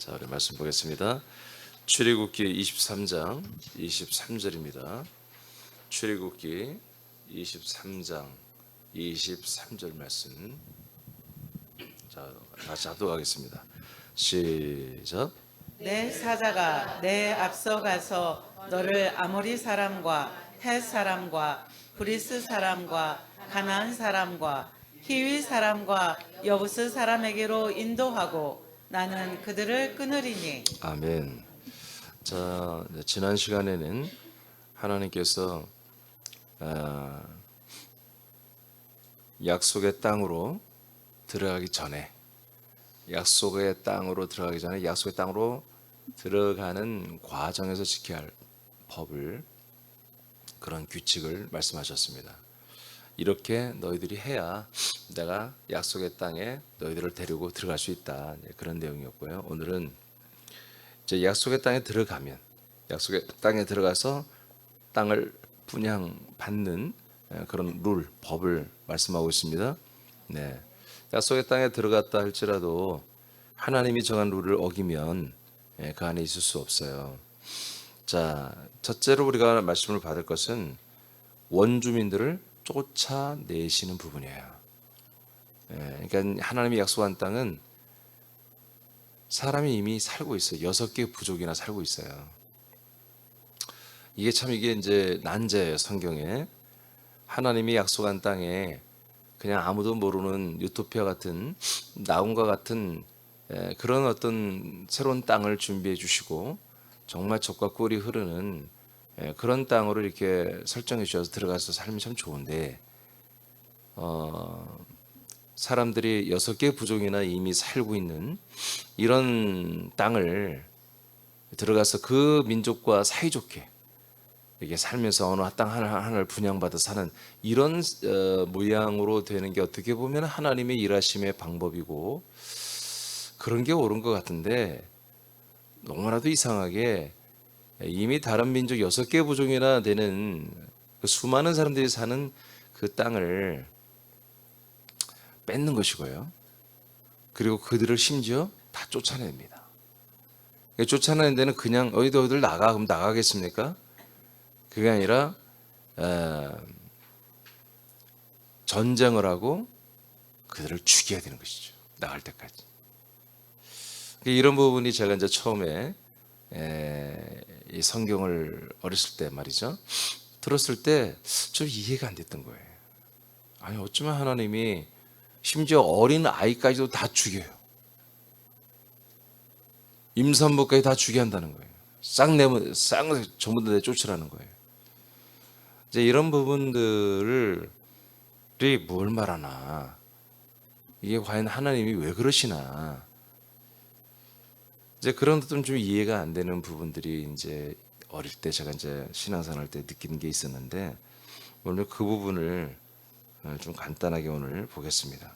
자, 우리 말씀 보겠습니다. 출애굽기 23장 23절입니다. 출애굽기 23장 23절 말씀. 자, 다시 합독하겠습니다. 시작. 내 사자가 내 앞서 가서 너를 아모리 사람과 헷 사람과 브리스 사람과 가나안 사람과 히위 사람과 여부스 사람에게로 인도하고 나는 그들을 끊으리니. 아멘. 자, 지난 시간에는 하나님께서 약속의 땅으로 들어가기 전에 약속의 땅으로 들어가는 과정에서 지켜야 할 법을, 그런 규칙을 말씀하셨습니다. 이렇게 너희들이 해야 내가 약속의 땅에 너희들을 데리고 들어갈 수 있다, 그런 내용이었고요. 오늘은 이제 약속의 땅에 들어가서 땅을 분양받는 그런 룰, 법을 말씀하고 있습니다. 네. 약속의 땅에 들어갔다 할지라도 하나님이 정한 룰을 어기면 그 안에 있을 수 없어요. 자, 첫째로 우리가 말씀을 받을 것은 원주민들을 쫓아내시는 부분이에요. 그러니까 하나님이 약속한 땅은 사람이 이미 살고 있어요. 6개 부족이나 살고 있어요. 이게 이제 난제예요, 성경에. 하나님이 약속한 땅에 그냥 아무도 모르는 유토피아 같은, 나움과 같은 그런 어떤 새로운 땅을 준비해 주시고 정말 젖과 꿀이 흐르는 그런 땅으로 이렇게 설정해 주셔서 들어가서 살면 참 좋은데, 사람들이 6개 부족이나 이미 살고 있는 이런 땅을 들어가서 그 민족과 사이좋게 이게 살면서 어느 땅 하나를 분양받아 사는 이런 모양으로 되는 게 어떻게 보면 하나님의 일하심의 방법이고 그런 게 옳은 것 같은데, 너무나도 이상하게 이미 다른 민족 6개 부족이나 되는 그 수많은 사람들이 사는 그 땅을 뺏는 것이고요. 그리고 그들을 심지어 다 쫓아냅니다. 쫓아내는 데는 그냥 어디들 나가, 그럼 나가겠습니까? 그게 아니라 전쟁을 하고 그들을 죽여야 되는 것이죠. 나갈 때까지. 이런 부분이 제가 이제 처음에 이 성경을 어렸을 때 말이죠, 들었을 때 좀 이해가 안 됐던 거예요. 아니, 어쩌면 하나님이 심지어 어린 아이까지도 다 죽여요. 임산부까지 다 죽여야 한다는 거예요. 싹 전부 다 내쫓으라는 거예요. 이제 이런 부분들이 뭘 말하나, 이게 과연 하나님이 왜 그러시나, 이제 그런 것들은 좀 이해가 안 되는 부분들이 이제 어릴 때 제가 이제 신앙생활 때 느끼는 게 있었는데, 오늘 그 부분을 좀 간단하게 오늘 보겠습니다.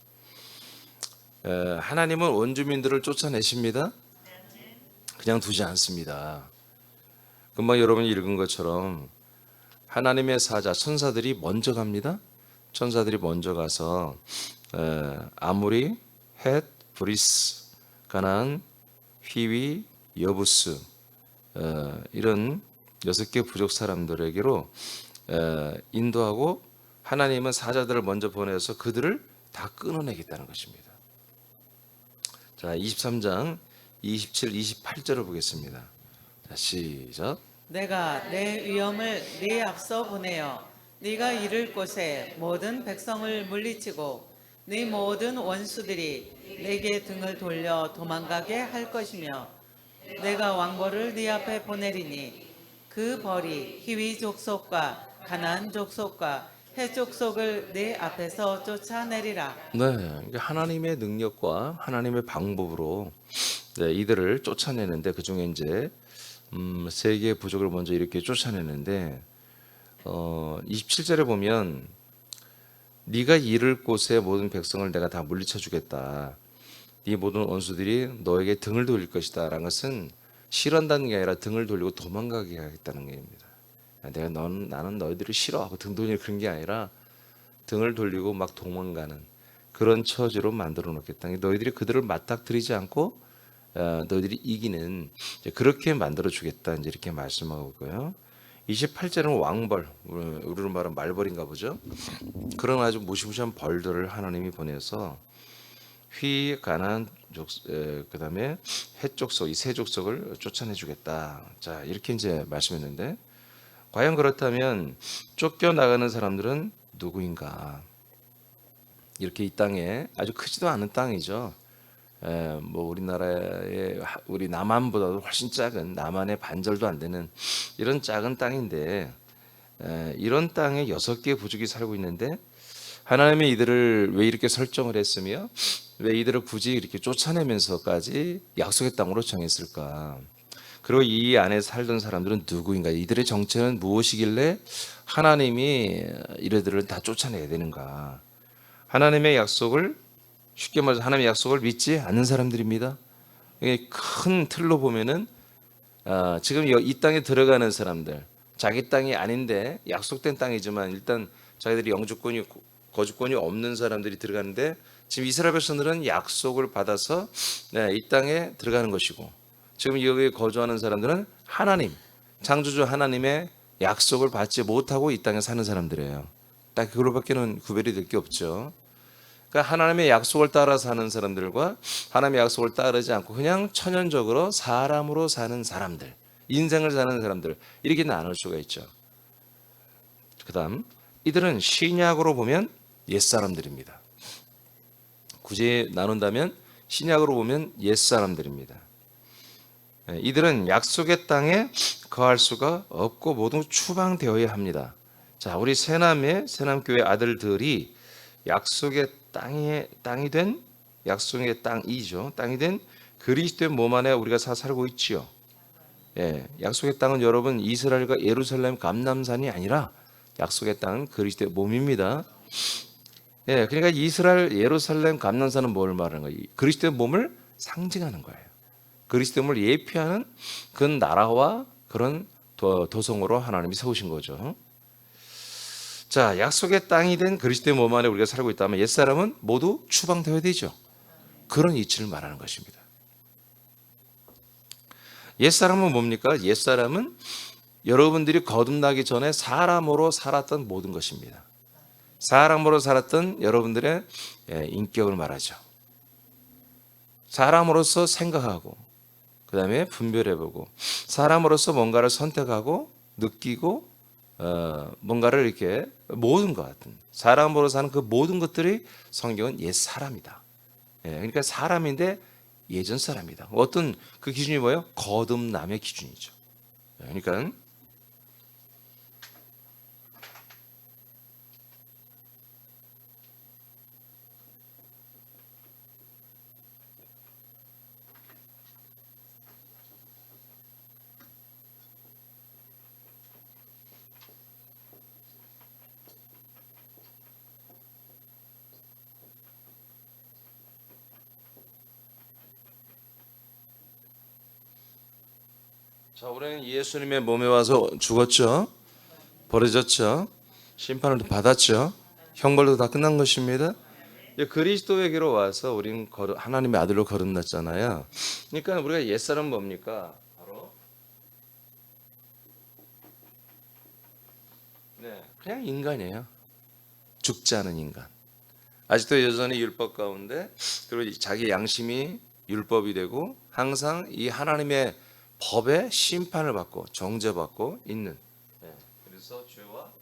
하나님은 원주민들을 쫓아내십니다. 그냥 두지 않습니다. 금방 여러분이 읽은 것처럼 하나님의 사자, 천사들이 먼저 갑니다. 천사들이 먼저 가서 아모리, 헷, 브리스, 가나안, 히위, 여부스, 이런 6개 부족 사람들에게로 인도하고, 하나님은 사자들을 먼저 보내서 그들을 다 끊어내겠다는 것입니다. 자, 23장 27, 28절을 보겠습니다. 자, 시작. 내가 내 위엄을 네 앞서 보내어 네가 이를 곳에 모든 백성을 물리치고 네 모든 원수들이 내게 등을 돌려 도망가게 할 것이며, 내가 왕벌을 네 앞에 보내리니 그 벌이 히위 족속과 가나안 족속과 헷 족속을 네 앞에서 쫓아내리라. 네, 이게 하나님의 능력과 하나님의 방법으로 이들을 쫓아내는데, 그 중에 이제 3개의 부족을 먼저 이렇게 쫓아내는데, 27절에 보면 네가 이를 곳에 모든 백성을 내가 다 물리쳐 주겠다. 네 모든 원수들이 너에게 등을 돌릴 것이다 라는 것은 싫어한다는 게 아니라 등을 돌리고 도망가게 하겠다는 겁니다. 나는 너희들을 싫어하고 등 돌리는 그런 게 아니라 등을 돌리고 막 도망가는 그런 처지로 만들어 놓겠다. 너희들이 그들을 맞닥뜨리지 않고 너희들이 이기는 이제 그렇게 만들어 주겠다 이제 이렇게 말씀하고 있고요. 28절은 왕벌, 우리로 말하면 말벌인가 보죠. 그런 아주 무시무시한 벌들을 하나님이 보내서 휘 가나안 그다음에 헷 족속 이 세 족속을 쫓아내 주겠다. 자, 이렇게 이제 말씀했는데 과연 그렇다면 쫓겨 나가는 사람들은 누구인가? 이렇게 이 땅에 아주 크지도 않은 땅이죠. 뭐 우리나라의 우리 남한보다도 훨씬 작은 남한의 반절도 안 되는 이런 작은 땅인데 이런 땅에 6개의 부족이 살고 있는데 하나님이 이들을 왜 이렇게 설정을 했으며 왜 이들을 굳이 이렇게 쫓아내면서까지 약속의 땅으로 정했을까? 그리고 이 안에 살던 사람들은 누구인가? 이들의 정체는 무엇이길래 하나님이 이들을 다 쫓아내야 되는가? 하나님의 약속을 쉽게 말해서 하나님의 약속을 믿지 않는 사람들입니다. 이게 큰 틀로 보면은 지금 이 땅에 들어가는 사람들, 자기 땅이 아닌데 약속된 땅이지만 일단 자기들이 영주권이 거주권이 없는 사람들이 들어가는데 지금 이스라엘 백성들은 약속을 받아서 이 땅에 들어가는 것이고 지금 여기 거주하는 사람들은 하나님, 창조주 하나님의 약속을 받지 못하고 이 땅에 사는 사람들이에요. 딱 그거밖에는 구별이 될 게 없죠. 그러니까 하나님의 약속을 따라 사는 사람들과 하나님의 약속을 따르지 않고 그냥 천연적으로 사람으로 사는 사람들, 인생을 사는 사람들 이렇게 나눌 수가 있죠. 그다음 이들은 신약으로 보면 옛사람들입니다. 굳이 나눈다면 신약으로 보면 옛사람들입니다. 이들은 약속의 땅에 거할 수가 없고 모두 추방되어야 합니다. 자, 우리 새남교회 아들들이 약속의 땅이 된 약속의 땅이죠. 땅이 된 그리스도의 몸 안에 우리가 살고 있지요. 약속의 땅은 여러분 이스라엘과 예루살렘 감람산이 아니라 약속의 땅은 그리스도의 몸입니다. 그러니까 이스라엘 예루살렘 감람산은 뭘 말하는 거예요? 그리스도의 몸을 상징하는 거예요. 그리스도의 몸을 예표하는 그 나라와 그런 도성으로 하나님이 세우신 거죠. 자, 약속의 땅이 된 그리스도의 몸 안에 우리가 살고 있다면 옛사람은 모두 추방되어야 되죠. 그런 이치를 말하는 것입니다. 옛사람은 뭡니까? 옛사람은 여러분들이 거듭나기 전에 사람으로 살았던 모든 것입니다. 사람으로 살았던 여러분들의 인격을 말하죠. 사람으로서 생각하고 그 다음에 분별해보고 사람으로서 뭔가를 선택하고 느끼고 뭔가를 이렇게 모든 것 같은 사람으로 사는 그 모든 것들이 성경은 옛 사람이다. 그러니까 사람인데 예전 사람이다. 어떤 그 기준이 뭐예요? 거듭남의 기준이죠. 그러니까 자, 우리는 예수님의 몸에 와서 죽었죠. 버려졌죠. 심판을 받았죠. 형벌도 다 끝난 것입니다. 이제 그리스도에게로 와서 우리는 하나님의 아들로 거듭났잖아요. 그러니까 우리가 옛사람은 뭡니까? 바로 그냥 인간이에요. 죽지 않은 인간. 아직도 여전히 율법 가운데 그리고 자기 양심이 율법이 되고 항상 이 하나님의 법의 심판을 받고 정죄받고 있는. 그래서 죄와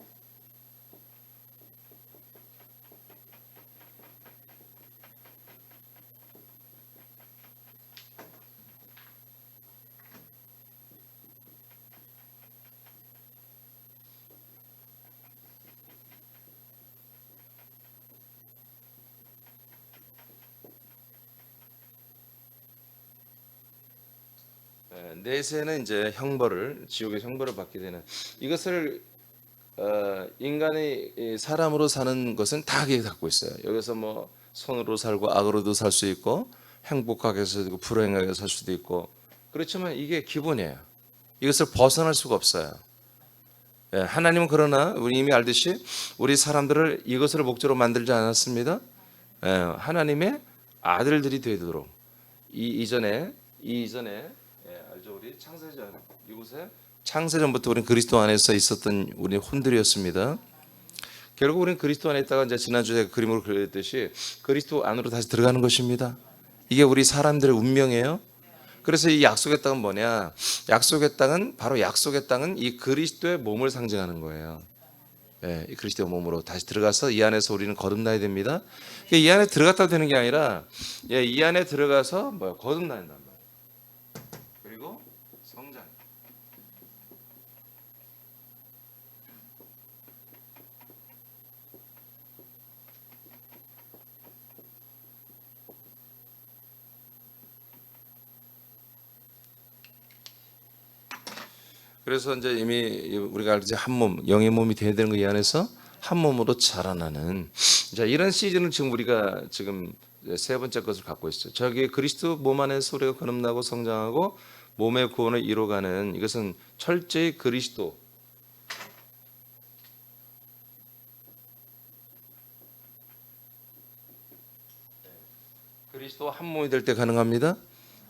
내세는 이제 형벌을 지옥의 형벌을 받게 되는 이것을 인간이 사람으로 사는 것은 다 갖고 있어요. 여기서 뭐 선으로 살고 악으로도 살 수 있고 행복하게 살수 있고 불행하게 살 수도 있고 그렇지만 이게 기본이에요. 이것을 벗어날 수가 없어요. 하나님은 그러나 우리 이미 알듯이 우리 사람들을 이것을 목적으로 만들지 않았습니다. 하나님의 아들들이 되도록 이전에 이전에 알죠? 우리 창세전 이곳에 창세전부터 우리는 그리스도 안에서 있었던 우리 혼들이었습니다. 결국 우리는 그리스도 안에 있다가 이제 지난주에 그림으로 그렸듯이 그리스도 안으로 다시 들어가는 것입니다. 이게 우리 사람들의 운명이에요. 그래서 이 약속의 땅은 뭐냐? 약속의 땅은 바로 약속의 땅은 이 그리스도의 몸을 상징하는 거예요. 예, 이 그리스도의 몸으로 다시 들어가서 이 안에서 우리는 거듭나야 됩니다. 이 안에 들어갔다 되는 게 아니라 이 안에 들어가서 거듭나야 된단 말이에요. 그리고 성장. 그래서 이제 이미 우리가 이제 한 몸, 영의 몸이 되어야 되는 거 이 안에서 한 몸으로 자라나는 자 이런 시즌을 지금 우리가 지금 세 번째 것을 갖고 있어요. 저기 그리스도 몸 안에서 우리가 거듭나고 성장하고 몸의 구원을 이루어가는 이것은 철저히 그리스도 한 몸이 될 때 가능합니다.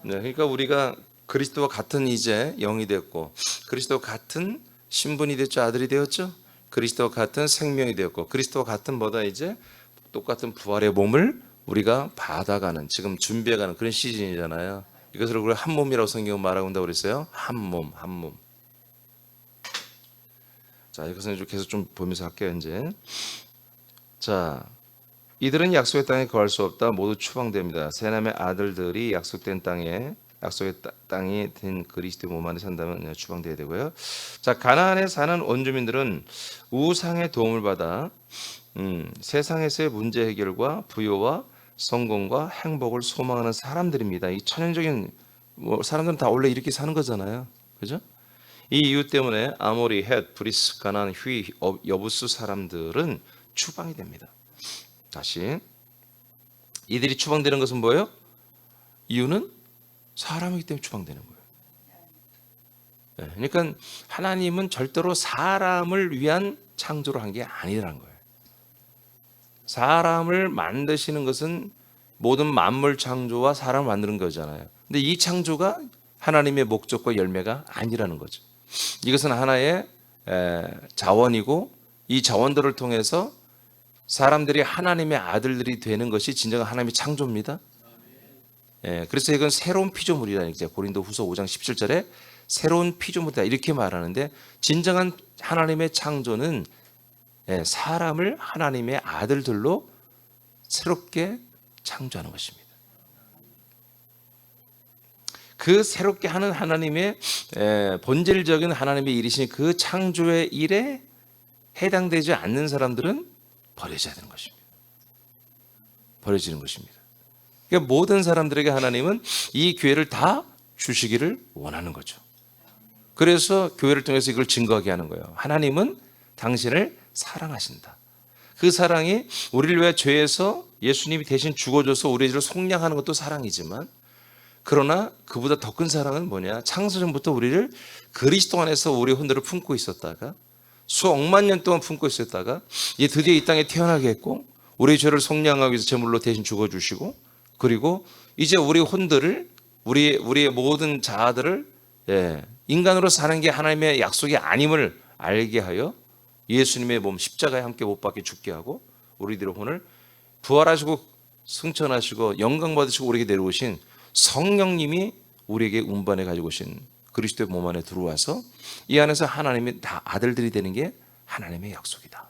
네, 그러니까 우리가 그리스도와 같은 이제 영이 됐고 그리스도와 같은 신분이 됐죠. 아들이 되었죠. 그리스도와 같은 생명이 되었고 그리스도와 같은 뭐다 이제 똑같은 부활의 몸을 우리가 받아가는 지금 준비해가는 그런 시즌이잖아요. 이것을 우리가 한 몸이라고 성경은 말하고 있다고 그랬어요. 한 몸, 한 몸. 자, 이것은 계속 좀 보면서 할게요 이제. 자, 이들은 약속의 땅에 거할 수 없다. 모두 추방됩니다. 세 남의 아들들이 약속된 땅에 약속의 땅이 된 그리스도의 몸 안에 산다면 추방돼야 되고요. 자, 가나안에 사는 원주민들은 우상의 도움을 받아 세상에서의 문제 해결과 부요와 성공과 행복을 소망하는 사람들입니다. 이 천연적인 사람들은 다 원래 이렇게 사는 거잖아요. 그죠? 이 이유 때문에 아모리, 헷, 브리스, 가나안, 휘, 여부수 사람들은 추방이 됩니다. 다시 이들이 추방되는 것은 뭐예요? 이유는 사람이기 때문에 추방되는 거예요. 네, 그러니까 하나님은 절대로 사람을 위한 창조를 한 게 아니라는 거예요. 사람을 만드시는 것은 모든 만물 창조와 사람을 만드는 거잖아요. 근데 이 창조가 하나님의 목적과 열매가 아니라는 거죠. 이것은 하나의 자원이고 이 자원들을 통해서 사람들이 하나님의 아들들이 되는 것이 진정한 하나님의 창조입니다. 그래서 이건 새로운 피조물이라는 거죠. 고린도후서 5장 17절에 새로운 피조물이다 이렇게 말하는데 진정한 하나님의 창조는 사람을 하나님의 아들들로 새롭게 창조하는 것입니다. 그 새롭게 하는 하나님의 본질적인 하나님의 일이신 그 창조의 일에 해당되지 않는 사람들은 버려져야 되는 것입니다. 버려지는 것입니다. 그러니까 모든 사람들에게 하나님은 이 기회를 다 주시기를 원하는 거죠. 그래서 교회를 통해서 이걸 증거하게 하는 거예요. 하나님은 당신을 사랑하신다. 그 사랑이 우리를 위해 죄에서 예수님이 대신 죽어줘서 우리의 죄를 속량하는 것도 사랑이지만 그러나 그보다 더 큰 사랑은 뭐냐? 창세전부터 우리를 그리스도 안에서 우리의 혼들을 품고 있었다가 수억만 년 동안 품고 있었다가 이제 드디어 이 땅에 태어나게 했고 우리의 죄를 속량하기 위해서 제물로 대신 죽어주시고 그리고 이제 우리 혼들을 우리의 모든 자아들을 인간으로 사는 게 하나님의 약속이 아님을 알게 하여 예수님의 몸 십자가에 함께 못 박혀 죽게 하고 우리들의 혼을 부활하시고 승천하시고 영광 받으시고 우리에게 내려오신 성령님이 우리에게 운반해 가지고 오신 그리스도의 몸 안에 들어와서 이 안에서 하나님의 다 아들들이 되는 게 하나님의 약속이다.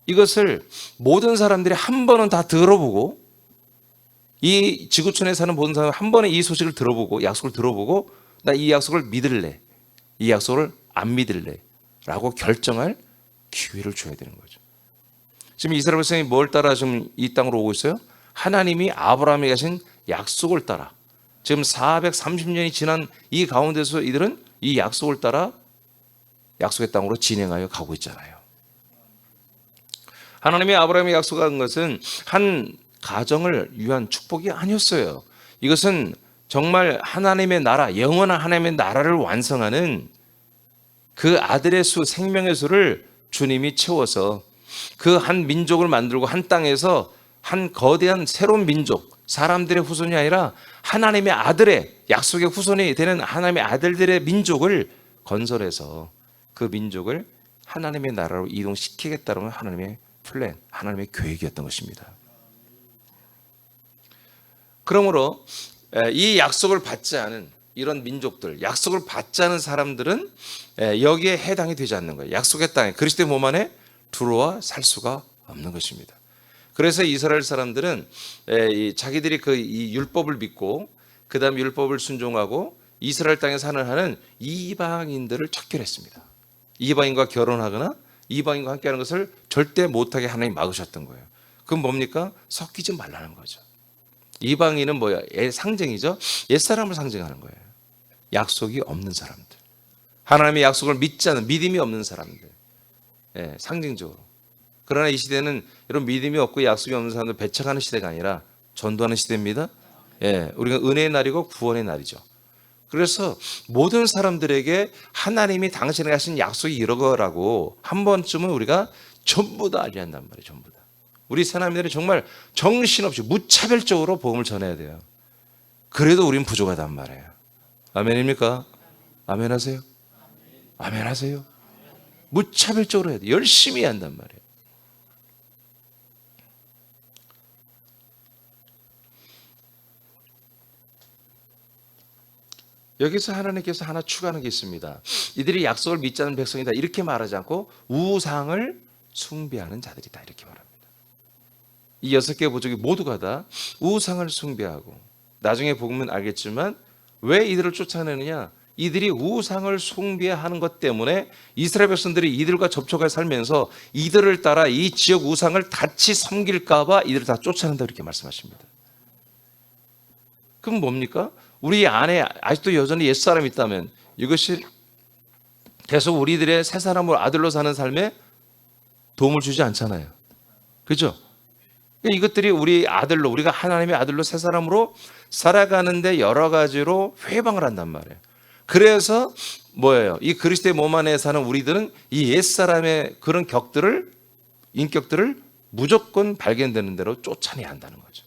이것을 모든 사람들이 한 번은 다 들어보고 이 지구촌에 사는 모든 사람 한 번에 이 소식을 들어보고 약속을 들어보고 나 이 약속을 믿을래 이 약속을 안 믿을래 라고 결정할 기회를 줘야 되는 거죠. 지금 이스라엘 백성이 뭘 따라 지금 이 땅으로 오고 있어요? 하나님이 아브라함에게 하신 약속을 따라 지금 430년이 지난 이 가운데서 이들은 이 약속을 따라 약속의 땅으로 진행하여 가고 있잖아요. 하나님이 아브라함에 약속한 것은 한 가정을 위한 축복이 아니었어요. 이것은 정말 하나님의 나라, 영원한 하나님의 나라를 완성하는 그 아들의 수, 생명의 수를 주님이 채워서 그 한 민족을 만들고 한 땅에서 한 거대한 새로운 민족, 사람들의 후손이 아니라 하나님의 아들의 약속의 후손이 되는 하나님의 아들들의 민족을 건설해서 그 민족을 하나님의 나라로 이동시키겠다는 하나님의 플랜, 하나님의 계획이었던 것입니다. 그러므로 이 약속을 받지 않은 이런 민족들, 약속을 받지 않은 사람들은 여기에 해당이 되지 않는 거예요. 약속의 땅에 그리스도의 몸 안에 들어와 살 수가 없는 것입니다. 그래서 이스라엘 사람들은 자기들이 이 율법을 믿고 그 다음 율법을 순종하고 이스라엘 땅에 사는 하는 이방인들을 척결했습니다. 이방인과 결혼하거나 이방인과 함께하는 것을 절대 못하게 하나님 막으셨던 거예요. 그건 뭡니까? 섞이지 말라는 거죠. 이방인은 뭐야? 상징이죠. 옛사람을 상징하는 거예요. 약속이 없는 사람들, 하나님의 약속을 믿지 않는 믿음이 없는 사람들, 상징적으로. 그러나 이 시대는 이런 믿음이 없고 약속이 없는 사람들 배척하는 시대가 아니라 전도하는 시대입니다. 우리가 은혜의 날이고 구원의 날이죠. 그래서 모든 사람들에게 하나님이 당신에게 하신 약속이 이러거라고 한 번쯤은 우리가 전부 다 알려야 한단 말이에요. 전부 다. 우리 사람들이 정말 정신없이 무차별적으로 복음을 전해야 돼요. 그래도 우린 부족하단 말이에요. 아멘입니까? 아멘 하세요? 아멘 하세요? 무차별적으로 해야 돼. 열심히 해야 한단 말이에요. 여기서 하나님께서 하나 추가하는 게 있습니다. 이들이 약속을 믿지 않는 백성이다 이렇게 말하지 않고 우상을 숭배하는 자들이다 이렇게 말합니다. 이 6개의 부족이 모두가 다 우상을 숭배하고, 나중에 보면 알겠지만 왜 이들을 쫓아내느냐, 이들이 우상을 숭배하는 것 때문에 이스라엘 백성들이 이들과 접촉해 살면서 이들을 따라 이 지역 우상을 같이 섬길까 봐 이들을 다 쫓아낸다 이렇게 말씀하십니다. 그럼 뭡니까? 우리 안에 아직도 여전히 옛사람이 있다면 이것이 계속 우리들의 새 사람을 아들로 사는 삶에 도움을 주지 않잖아요. 그렇죠? 이것들이 우리 아들로, 우리가 하나님의 아들로 새 사람으로 살아가는데 여러 가지로 회방을 한단 말이에요. 그래서 뭐예요? 이 그리스도의 몸 안에 사는 우리들은 이 옛사람의 그런 인격들을 무조건 발견되는 대로 쫓아내야 한다는 거죠.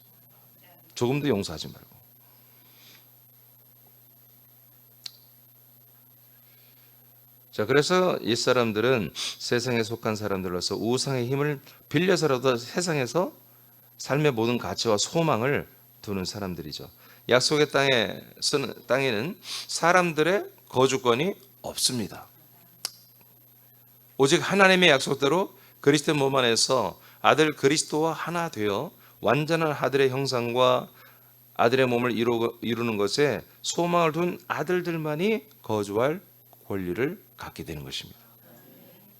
조금도 용서하지 말고. 자, 그래서 이 사람들은 세상에 속한 사람들로서 우상의 힘을 빌려서라도 세상에서 삶의 모든 가치와 소망을 두는 사람들이죠. 약속의 땅에는 사람들의 거주권이 없습니다. 오직 하나님의 약속대로 그리스도의 몸 안에서 아들 그리스도와 하나 되어 완전한 아들의 형상과 아들의 몸을 이루는 것에 소망을 둔 아들들만이 거주할 권리를 갖게 되는 것입니다.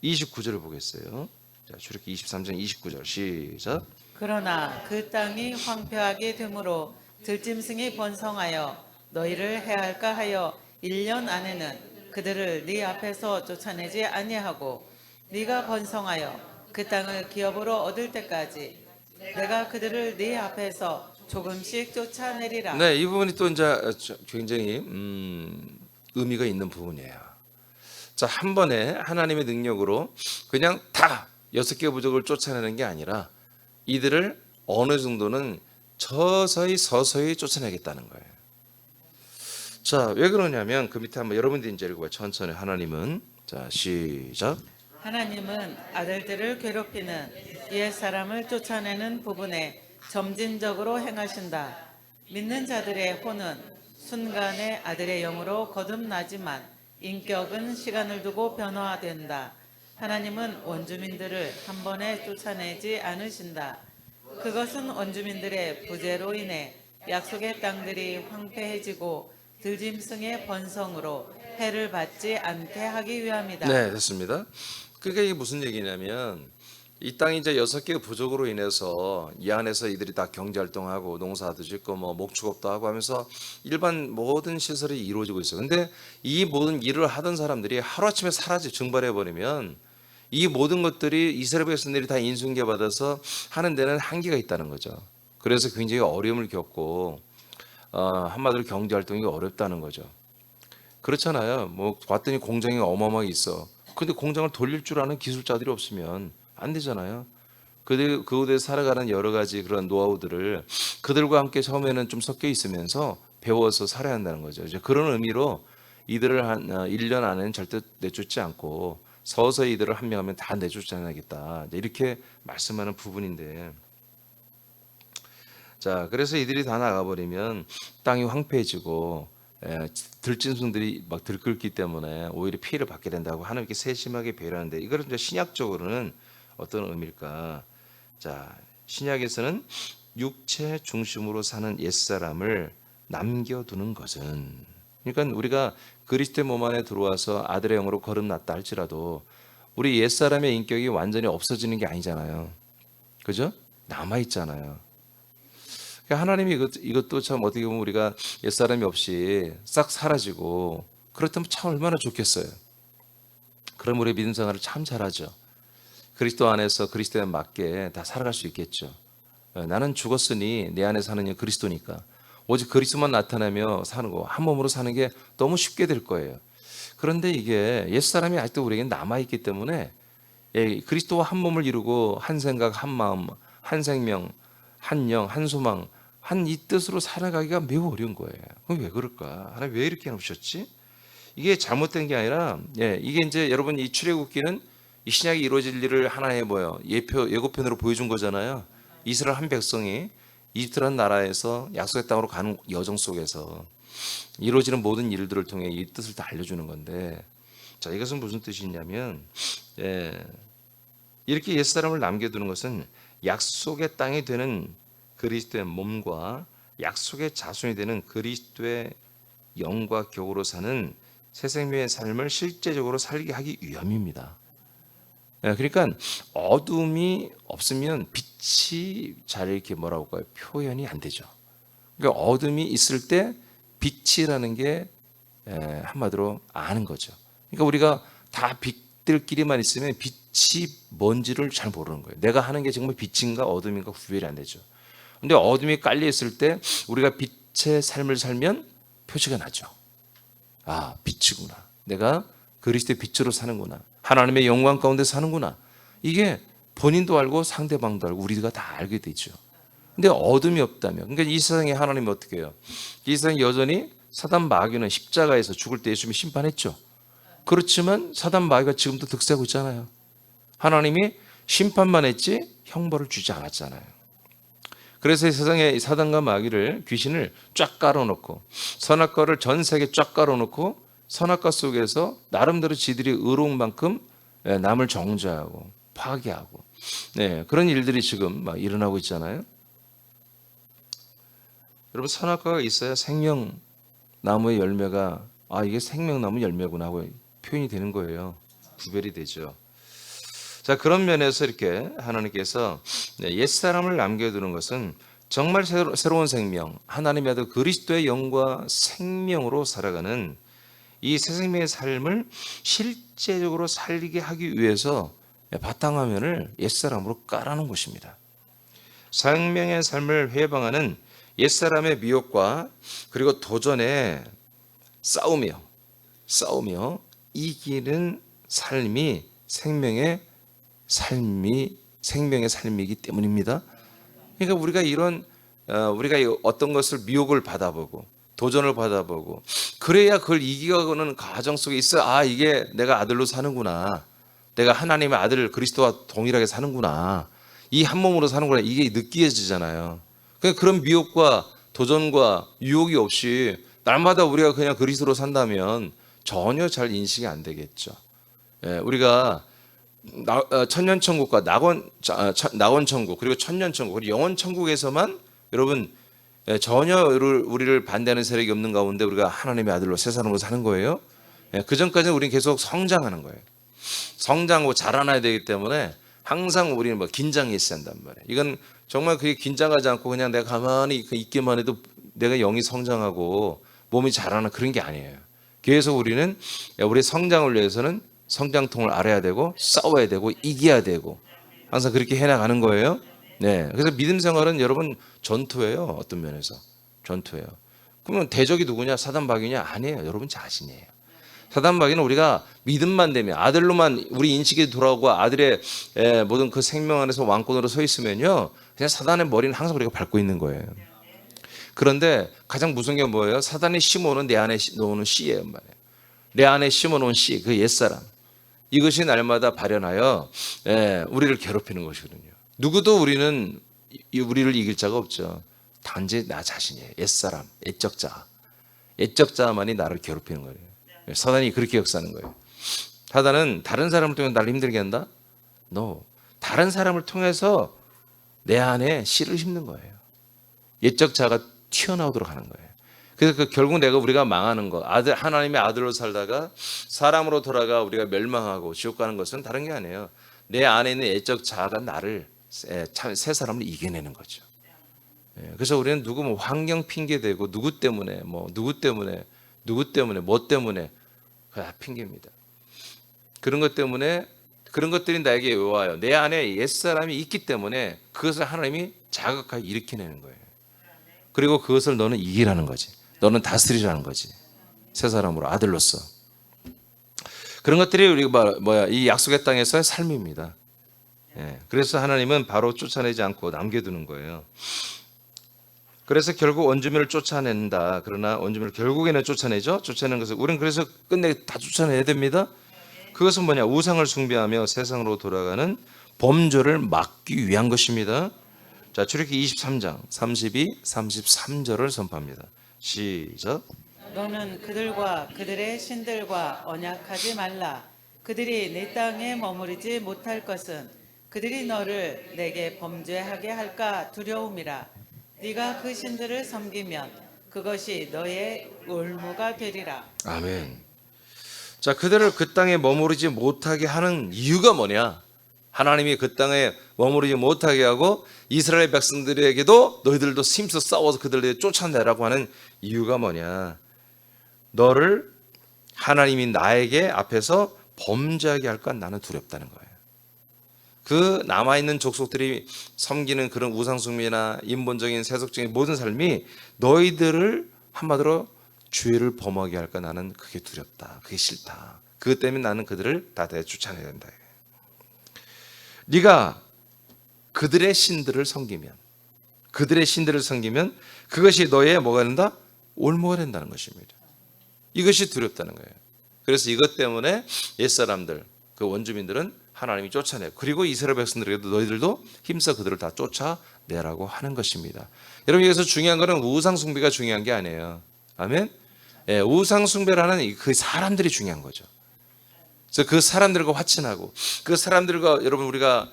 29절을 보겠어요. 자, 출애굽기 23장 29절 시작. 그러나 그 땅이 황폐하게 되므로 들짐승이 번성하여 너희를 해할까 하여 1년 안에는 그들을 네 앞에서 쫓아내지 아니하고 네가 번성하여 그 땅을 기업으로 얻을 때까지 내가 그들을 네 앞에서 조금씩 쫓아내리라. 네, 이 부분이 또 이제 굉장히 의미가 있는 부분이에요. 자, 한 번에 하나님의 능력으로 그냥 다 6개 부족을 쫓아내는 게 아니라 이들을 어느 정도는 서서히 쫓아내겠다는 거예요. 자, 왜 그러냐면 그 밑에 한번 여러분들이 이제 읽어봐요. 천천히. 하나님은, 자, 시작. 하나님은 아들들을 괴롭히는 옛 사람을 쫓아내는 부분에 점진적으로 행하신다. 믿는 자들의 혼은 순간에 아들의 영으로 거듭나지만 인격은 시간을 두고 변화된다. 하나님은 원주민들을 한 번에 쫓아내지 않으신다. 그것은 원주민들의 부재로 인해 약속의 땅들이 황폐해지고 들짐승의 번성으로 해를 받지 않게 하기 위함이다. 네, 됐습니다. 그게 이게 무슨 얘기냐면 이 땅이 이제 6개의 부족으로 인해서 이 안에서 이들이 다 경제활동하고 농사도 짓고 뭐 목축업도 하고 하면서 일반 모든 시설이 이루어지고 있어요. 근데 이 모든 일을 하던 사람들이 하루아침에 증발해버리면 이 모든 것들이 이스라엘 백성들이 다 인수인계 받아서 하는 데는 한계가 있다는 거죠. 그래서 굉장히 어려움을 겪고 한마디로 경제활동이 어렵다는 거죠. 그렇잖아요. 뭐 봤더니 공장이 어마어마하게 있어. 근데 공장을 돌릴 줄 아는 기술자들이 없으면 안 되잖아요. 그들 그곳에 살아가는 여러 가지 그런 노하우들을 그들과 함께 처음에는 좀 섞여 있으면서 배워서 살아야 한다는 거죠. 이제 그런 의미로 이들을 한 1년 안에는 절대 내쫓지 않고 서서히 이들을 한 명 한 명 다 내쫓아내겠다. 이렇게 말씀하는 부분인데, 자, 그래서 이들이 다 나가버리면 땅이 황폐해지고 들짐승들이 막 들끓기 때문에 오히려 피해를 받게 된다고 하나님께 세심하게 배려하는데, 이거는 이제 신약적으로는 어떤 의미일까? 자, 신약에서는 육체 중심으로 사는 옛사람을 남겨두는 것은, 그러니까 우리가 그리스도의 몸 안에 들어와서 아들의 영으로 거듭났다 할지라도 우리 옛사람의 인격이 완전히 없어지는 게 아니잖아요. 그죠? 남아있잖아요. 그러니까 하나님이 이것도 참 어떻게 보면 우리가 옛사람이 없이 싹 사라지고 그렇다면 참 얼마나 좋겠어요. 그럼 우리 믿음 생활을 참 잘하죠. 그리스도 안에서 그리스도에 맞게 다 살아갈 수 있겠죠. 나는 죽었으니 내 안에 사는 이 그리스도니까 오직 그리스도만 나타내며 사는 거, 한 몸으로 사는 게 너무 쉽게 될 거예요. 그런데 이게 옛사람이 아직도 우리에게 남아있기 때문에 그리스도와 한 몸을 이루고 한 생각, 한 마음, 한 생명, 한 영, 한 소망, 한 이 뜻으로 살아가기가 매우 어려운 거예요. 그럼 왜 그럴까? 하나님 왜 이렇게 해놓으셨지? 이게 잘못된 게 아니라, 이게 이제 여러분 이 출애굽기는 이 신약이 이루어질 일을 하나의 예고편으로 보여준 거잖아요. 이스라엘 한 백성이 이집트라는 나라에서 약속의 땅으로 가는 여정 속에서 이루어지는 모든 일들을 통해 이 뜻을 다 알려주는 건데, 자, 이것은 무슨 뜻이 있냐면, 이렇게 옛사람을 남겨두는 것은 약속의 땅이 되는 그리스도의 몸과 약속의 자손이 되는 그리스도의 영과 격으로 사는 새 생명의 삶을 실제적으로 살게 하기 위함입니다. 그러니까 어둠이 없으면 빛이 잘 이렇게 뭐라고 할까요? 표현이 안 되죠. 그러니까 어둠이 있을 때 빛이라는 게 한마디로 아는 거죠. 그러니까 우리가 다 빛들끼리만 있으면 빛이 뭔지를 잘 모르는 거예요. 내가 하는 게 정말 빛인가 어둠인가 구별이 안 되죠. 근데 어둠이 깔려 있을 때 우리가 빛의 삶을 살면 표시가 나죠. 아, 빛이구나. 내가 그리스도의 빛으로 사는구나. 하나님의 영광 가운데 사는구나. 이게 본인도 알고 상대방도 알고 우리가 다 알게 되죠. 근데 어둠이 없다면, 그러니까 이 세상에 하나님이 어떻게 해요? 이 세상에 여전히 사단 마귀는 십자가에서 죽을 때 예수님이 심판했죠. 그렇지만 사단 마귀가 지금도 득세하고 있잖아요. 하나님이 심판만 했지 형벌을 주지 않았잖아요. 그래서 이 세상에 사단과 마귀를, 귀신을 쫙 깔아놓고 선악과를 전 세계에 쫙 깔아놓고 선악과 속에서 나름대로 지들이 의로운 만큼 남을 정죄하고 파괴하고, 그런 일들이 지금 막 일어나고 있잖아요. 여러분, 선악과가 있어야 생명나무의 열매가, 아, 이게 생명나무 열매구나 하고 표현이 되는 거예요. 구별이 되죠. 자, 그런 면에서 이렇게 하나님께서 옛사람을 남겨두는 것은 정말 새로운 생명, 하나님의 아들 그리스도의 영과 생명으로 살아가는 이 새 생명의 삶을 실제적으로 살게 하기 위해서 바탕화면을 옛사람으로 깔아놓은 것입니다. 생명의 삶을 회방하는 옛사람의 미혹과 그리고 도전에 싸우며 이기는 삶이 생명의 삶이기 때문입니다. 그러니까 우리가 우리가 어떤 것을 미혹을 받아보고 도전을 받아보고 그래야 그걸 이기가는 과정 속에 있어. 아, 이게 내가 아들로 사는구나. 내가 하나님의 아들 그리스도와 동일하게 사는구나. 이 한 몸으로 사는구나. 이게 느끼해지잖아요. 그러니까 그런 미혹과 도전과 유혹이 없이 날마다 우리가 그냥 그리스도로 산다면 전혀 잘 인식이 안 되겠죠. 우리가 천년천국과 낙원천국 그리고 천년천국 그리고 영원천국에서만 여러분 전혀 우리를 반대하는 세력이 없는 가운데 우리가 하나님의 아들로 새 사람으로 사는 거예요. 그 전까지는 우리는 계속 성장하는 거예요. 성장하고 자라나야 되기 때문에 항상 우리는 긴장이 있어야 한단 말이에요. 이건 정말 그게 긴장하지 않고 그냥 내가 가만히 있기만 해도 내가 영이 성장하고 몸이 자라는 그런 게 아니에요. 그래서 우리는 우리의 성장을 위해서는 성장통을 알아야 되고 싸워야 되고 이겨야 되고 항상 그렇게 해나가는 거예요. 그래서 믿음 생활은 여러분 전투예요. 어떤 면에서 전투예요. 그러면 대적이 누구냐? 사단 마귀냐? 아니에요. 여러분 자신이에요. 사단 마귀는 우리가 믿음만 되면 아들로만 우리 인식이 돌아오고 아들의 모든 그 생명 안에서 왕권으로 서 있으면요, 그냥 사단의 머리는 항상 우리가 밟고 있는 거예요. 그런데 가장 무서운 게 뭐예요? 사단이 심어놓은 내 안에 놓는 씨예요. 내 안에 심어놓은 씨, 그 옛사람. 이것이 날마다 발현하여 우리를 괴롭히는 것이거든요. 누구도 우리를 이길 자가 없죠. 단지 나 자신이에요. 옛사람, 옛적자만이 나를 괴롭히는 거예요. 사단이 그렇게 역사하는 거예요. 사단은 다른 사람을 통해 나를 힘들게 한다? No. 다른 사람을 통해서 내 안에 씨를 심는 거예요. 옛적자가 튀어나오도록 하는 거예요. 그래서 결국 우리가 망하는 거, 하나님의 아들로 살다가 사람으로 돌아가 우리가 멸망하고 지옥 가는 것은 다른 게 아니에요. 내 안에 있는 옛적 자아가 나를 새 사람을 이겨내는 거죠. 그래서 우리는 누구 환경 핑계 대고 누구 때문에 뭐 뭐 때문에 다 핑계입니다. 그런 것들이 나에게 와요. 내 안에 옛사람이 있기 때문에 그것을 하나님이 자극하여 일으켜내는 거예요. 그리고 그것을 너는 이기라는 거지. 너는 다스리라는 거지. 새 사람으로 아들로서. 그런 것들이 우리가 이 약속의 땅에서의 삶입니다. 그래서 하나님은 바로 쫓아내지 않고 남겨두는 거예요. 그래서 결국 원주민을 쫓아낸다. 그러나 원주민을 결국에는 쫓아내죠. 쫓아내는 것을 우리는 그래서 끝내 다 쫓아내야 됩니다. 그것은 뭐냐? 우상을 숭배하며 세상으로 돌아가는 범죄를 막기 위한 것입니다. 자, 출애굽기 23장 32, 33절을 선포합니다. 시작. 너는 그들과 그들의 신들과 언약하지 말라. 그들이 내 땅에 머무르지 못할 것은 그들이 너를 내게 범죄하게 할까 두려움이라. 네가 그 신들을 섬기면 그것이 너의 올무가 되리라. 아멘. 자, 그들을 그 땅에 머무르지 못하게 하는 이유가 뭐냐? 하나님이 그 땅에 머무르지 못하게 하고 이스라엘 백성들에게도 너희들도 힘써 싸워서 그들을 쫓아내라고 하는 이유가 뭐냐? 너를 하나님이 나에게 앞에서 범죄하게 할까 나는 두렵다는 거예요. 그 남아있는 족속들이 섬기는 그런 우상숭배나 인본적인 세속적인 모든 삶이 너희들을 한마디로 죄를 범하게 할까 나는 그게 두렵다. 그게 싫다. 그것 때문에 나는 그들을 다 쫓아내야 된다. 네가 그들의 신들을 섬기면 그것이 너의 뭐가 된다? 올무가 된다는 것입니다. 이것이 두렵다는 거예요. 그래서 이것 때문에 옛사람들, 그 원주민들은 하나님이 쫓아내고 그리고 이스라엘 백성들에게도 너희들도 힘써 그들을 다 쫓아내라고 하는 것입니다. 여러분, 여기서 중요한 것은 우상 숭배가 중요한 게 아니에요. 아멘. 우상 숭배라는 그 사람들이 중요한 거죠. 그래서 그 사람들과 화친하고 그 사람들과 여러분 우리가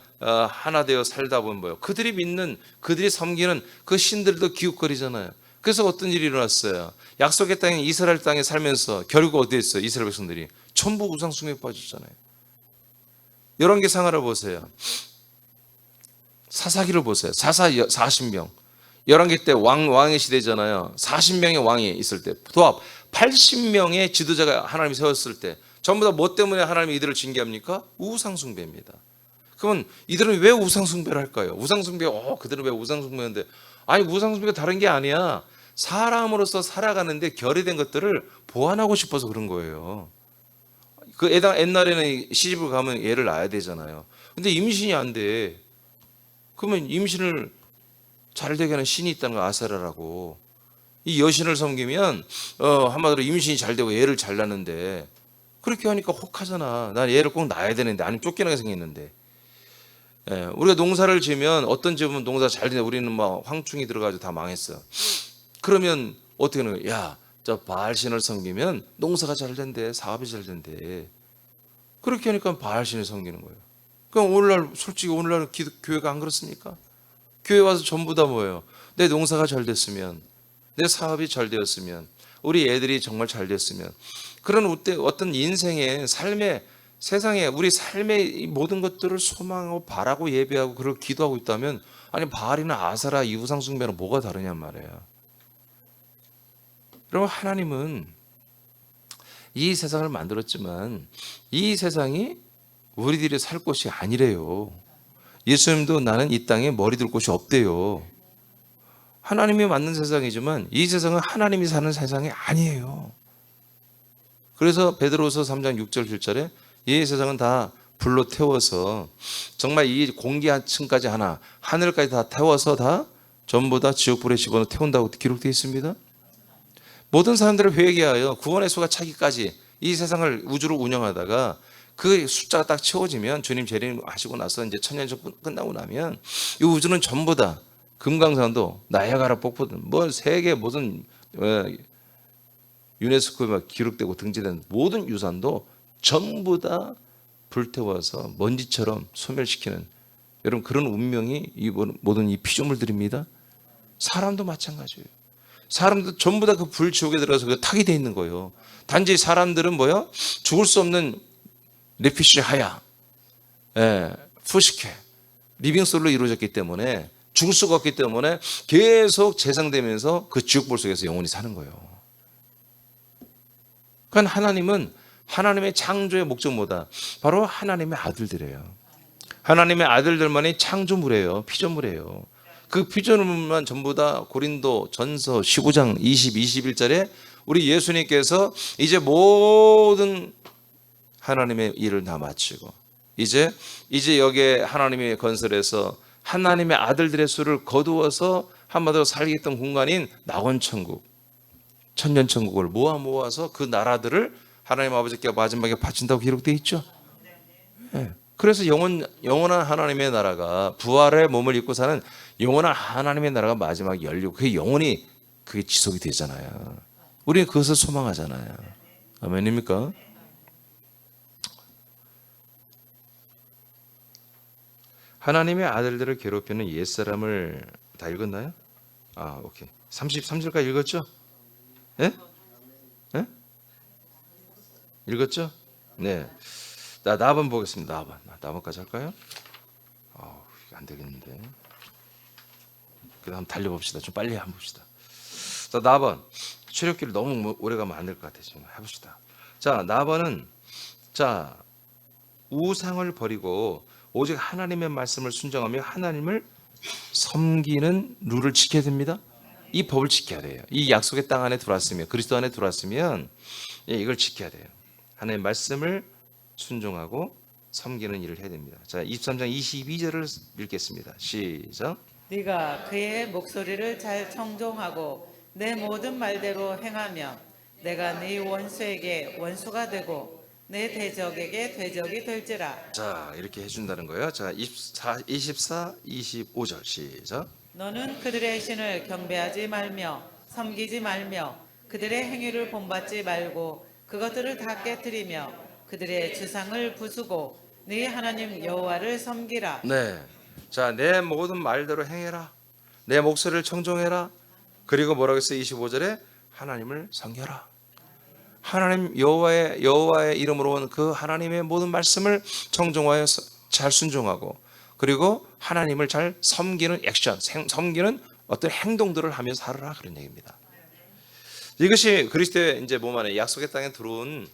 하나 되어 살다 보면 뭐예요? 그들이 믿는, 그들이 섬기는 그 신들도 기웃거리잖아요. 그래서 어떤 일이 일어났어요? 약속의 땅인 이스라엘 땅에 살면서 결국 어디에 있어요? 이스라엘 백성들이 전부 우상 숭배에 빠졌잖아요. 열왕기상하를 보세요. 사사기를 보세요. 사사 40명. 열왕기 때 왕의 시대잖아요. 40명의 왕이 있을 때 도합 80명의 지도자가 하나님이 세웠을 때 전부 다 뭐 때문에 하나님이 이들을 징계합니까? 우상숭배입니다. 그러면 이들은 왜 우상숭배를 할까요? 그들은 왜 우상숭배하는데? 아니, 우상숭배가 다른 게 아니야. 사람으로서 살아가는데 결여된 것들을 보완하고 싶어서 그런 거예요. 그 옛날에는 시집을 가면 애를 낳아야 되잖아요. 근데 임신이 안 돼. 그러면 임신을 잘 되게 하는 신이 있다는 거 아세라라고. 이 여신을 섬기면 한마디로 임신이 잘 되고 애를 잘 낳는데 그렇게 하니까 혹하잖아. 난 애를 꼭 낳아야 되는데 아니면 쫓겨나게 생겼는데. 우리가 농사를 지으면 어떤 집은 농사 잘 되는데 우리는 막 황충이 들어가지고 다 망했어. 그러면 어떻게 하는 거야? 야, 저 바알신을 섬기면 농사가 잘 된대, 사업이 잘 된대. 그렇게 하니까 바알신을 섬기는 거예요. 그럼 오늘날 교회가 안 그렇습니까? 교회 와서 전부 다 뭐예요? 내 농사가 잘 됐으면, 내 사업이 잘 되었으면, 우리 애들이 정말 잘 됐으면, 그런 어떤 인생의 삶의 세상에 우리 삶의 모든 것들을 소망하고 바라고 예배하고 그걸 기도하고 있다면, 아니 바알이나 아사라 이 우상 숭배는 뭐가 다르냔 말이에요. 여러분, 하나님은 이 세상을 만들었지만 이 세상이 우리들이 살 곳이 아니래요. 예수님도 나는 이 땅에 머리 둘 곳이 없대요. 하나님이 만든 세상이지만 이 세상은 하나님이 사는 세상이 아니에요. 그래서 베드로후서 3장 6절 7절에 이 세상은 다 불로 태워서 정말 이 공기층까지 하나 하늘까지 다 태워서 다 전부 다 지옥불에 집어넣어 태운다고 기록되어 있습니다. 모든 사람들을 회개하여 구원의 수가 차기까지 이 세상을 우주를 운영하다가 그 숫자가 딱 채워지면 주님 재림하시고 나서 이제 천년전 끝나고 나면 이 우주는 전부 다 금강산도 나야가라 폭포든 뭐 세계 무슨 유네스코에 기록되고 등재된 모든 유산도 전부 다 불태워서 먼지처럼 소멸시키는 여러분 그런 운명이 이 모든 이 피조물들입니다. 사람도 마찬가지예요. 사람도 전부 다 그 불지옥에 들어가서 그 탁이 돼 있는 거예요. 단지 사람들은 뭐요? 죽을 수 없는 레피시 하야, 푸시케, 리빙솔로 이루어졌기 때문에 죽을 수가 없기 때문에 계속 재생되면서 그 지옥불 속에서 영원히 사는 거예요. 그러니까 하나님은 하나님의 창조의 목적보다 바로 하나님의 아들들이에요. 하나님의 아들들만이 창조물이에요. 피조물이에요. 그 피조물만 전부 다 고린도 전서 15장 20, 21절에 우리 예수님께서 이제 모든 하나님의 일을 다 마치고 이제 여기에 하나님의 건설에서 하나님의 아들들의 수를 거두어서 한마디로 살겠던 공간인 낙원천국, 천년천국을 모아서 그 나라들을 하나님 아버지께 마지막에 바친다고 기록되어 있죠. 네. 그래서 영원한 하나님의 나라가 부활의 몸을 입고 사는 영원한 하나님의 나라가 마지막에 열리고 그게 영원히 그게 지속이 되잖아요. 우리는 그것을 소망하잖아요. 아멘입니까? 하나님의 아들들을 괴롭히는 옛사람을 다 읽었나요? 오케이. 33절까지 읽었죠? 예? 예? 읽었죠? 네. 나번 보겠습니다. 나번까지 할까요? 안 되겠는데. 그다음 달려봅시다. 좀 빨리 한번 봅시다. 자, 나번. 출애굽기를 너무 오래 가면 안 될 것 같아요. 지금 해봅시다. 자, 나번은 우상을 버리고 오직 하나님의 말씀을 순종하며 하나님을 섬기는 룰을 지켜야 됩니다. 이 법을 지켜야 돼요. 이 약속의 땅 안에 들어왔으면 그리스도 안에 들어왔으면 이걸 지켜야 돼요. 하나님의 말씀을 순종하고 섬기는 일을 해야 됩니다. 자, 23장 22절을 읽겠습니다. 시작. 네가 그의 목소리를 잘 청종하고 내 모든 말대로 행하면 내가 네 원수에게 원수가 되고 내 대적에게 대적이 될지라. 자, 이렇게 해준다는 거예요. 자, 24, 25절 시작. 너는 그들의 신을 경배하지 말며 섬기지 말며 그들의 행위를 본받지 말고 그것들을 다 깨뜨리며 그들의 주상을 부수고 네 하나님 여호와를 섬기라. 네. 자, 내 모든 말대로 행해라. 내 목소리를 청종해라. 그리고 뭐라고 했어요? 25절에 하나님을 섬겨라. 하나님 여호와의 이름으로 온 그 하나님의 모든 말씀을 청종하여 잘 순종하고 그리고 하나님을 잘 섬기는 액션, 섬기는 어떤 행동들을 하며 살아라 그런 얘기입니다. 이것이 그리스도의 이제 몸 안에 약속의 땅에 들어온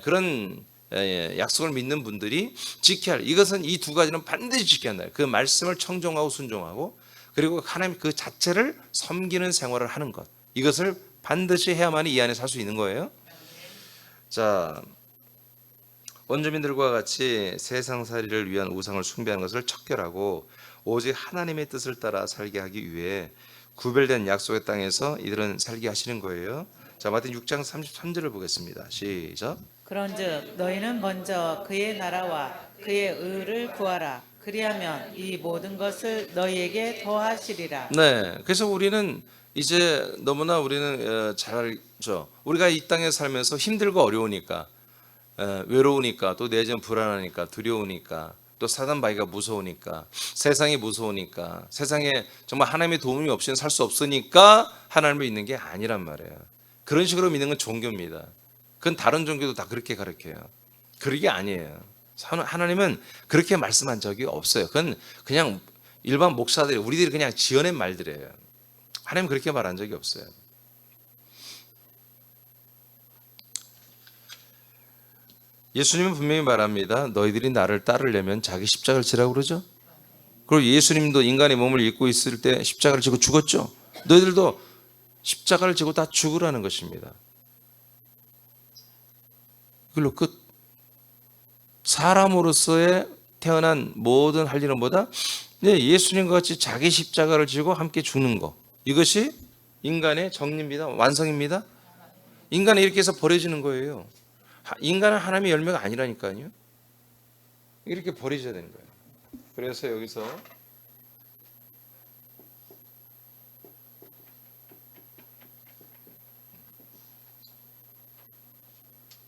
그런 약속을 믿는 분들이 지켜야 할 이것은 이 두 가지는 반드시 지켜야 한다. 그 말씀을 청종하고 순종하고 그리고 하나님 그 자체를 섬기는 생활을 하는 것. 이것을 반드시 해야만이 이 안에 살 수 있는 거예요. 자, 원주민들과 같이 세상살이를 위한 우상을 숭배하는 것을 척결하고 오직 하나님의 뜻을 따라 살게 하기 위해 구별된 약속의 땅에서 이들은 살게 하시는 거예요. 자, 마태복음 6장 33절을 보겠습니다. 시작. 그런즉 너희는 먼저 그의 나라와 그의 의를 구하라. 그리하면 이 모든 것을 너희에게 더하시리라. 네, 그래서 우리는 이제 너무나 우리는 잘 알죠. 우리가 이 땅에 살면서 힘들고 어려우니까 외로우니까 또 내전 불안하니까 두려우니까 또 사단 바위가 무서우니까 세상이 무서우니까 세상에 정말 하나님의 도움이 없이는 살 수 없으니까 하나님을 믿는 게 아니란 말이에요. 그런 식으로 믿는 건 종교입니다. 그건 다른 종교도 다 그렇게 가르쳐요. 그게 아니에요. 하나님은 그렇게 말씀한 적이 없어요. 그건 그냥 일반 목사들이 우리들이 그냥 지어낸 말들이에요. 하나님 그렇게 말한 적이 없어요. 예수님은 분명히 말합니다. 너희들이 나를 따르려면 자기 십자가를 지라고 그러죠. 그리고 예수님도 인간의 몸을 입고 있을 때 십자가를 지고 죽었죠. 너희들도 십자가를 지고 다 죽으라는 것입니다. 이걸로 끝. 사람으로서의 태어난 모든 할 일은 뭐다? 네, 예수님과 같이 자기 십자가를 지고 함께 죽는 거. 이것이 인간의 정리입니다. 완성입니다. 인간은 이렇게 해서 버려지는 거예요. 인간은 하나님의 열매가 아니라니까요. 이렇게 버려져야 되는 거예요. 그래서 여기서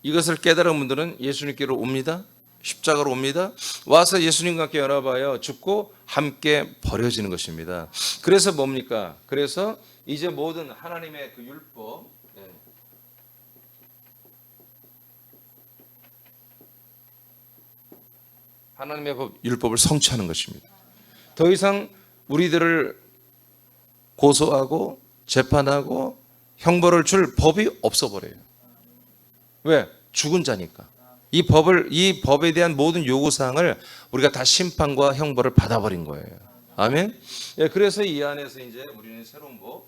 이것을 깨달은 분들은 예수님께로 옵니다. 십자가로 옵니다. 와서 예수님과 함께 연합하여 죽고 함께 버려지는 것입니다. 그래서 뭡니까? 그래서 이제 모든 하나님의 그 율법, 하나님의 율법을 성취하는 것입니다. 더 이상 우리들을 고소하고 재판하고 형벌을 줄 법이 없어버려요. 왜? 죽은 자니까. 이 법에 대한 모든 요구사항을 우리가 다 심판과 형벌을 받아버린 거예요. 아멘? 예, 그래서 이 안에서 이제 우리는 새로운 법,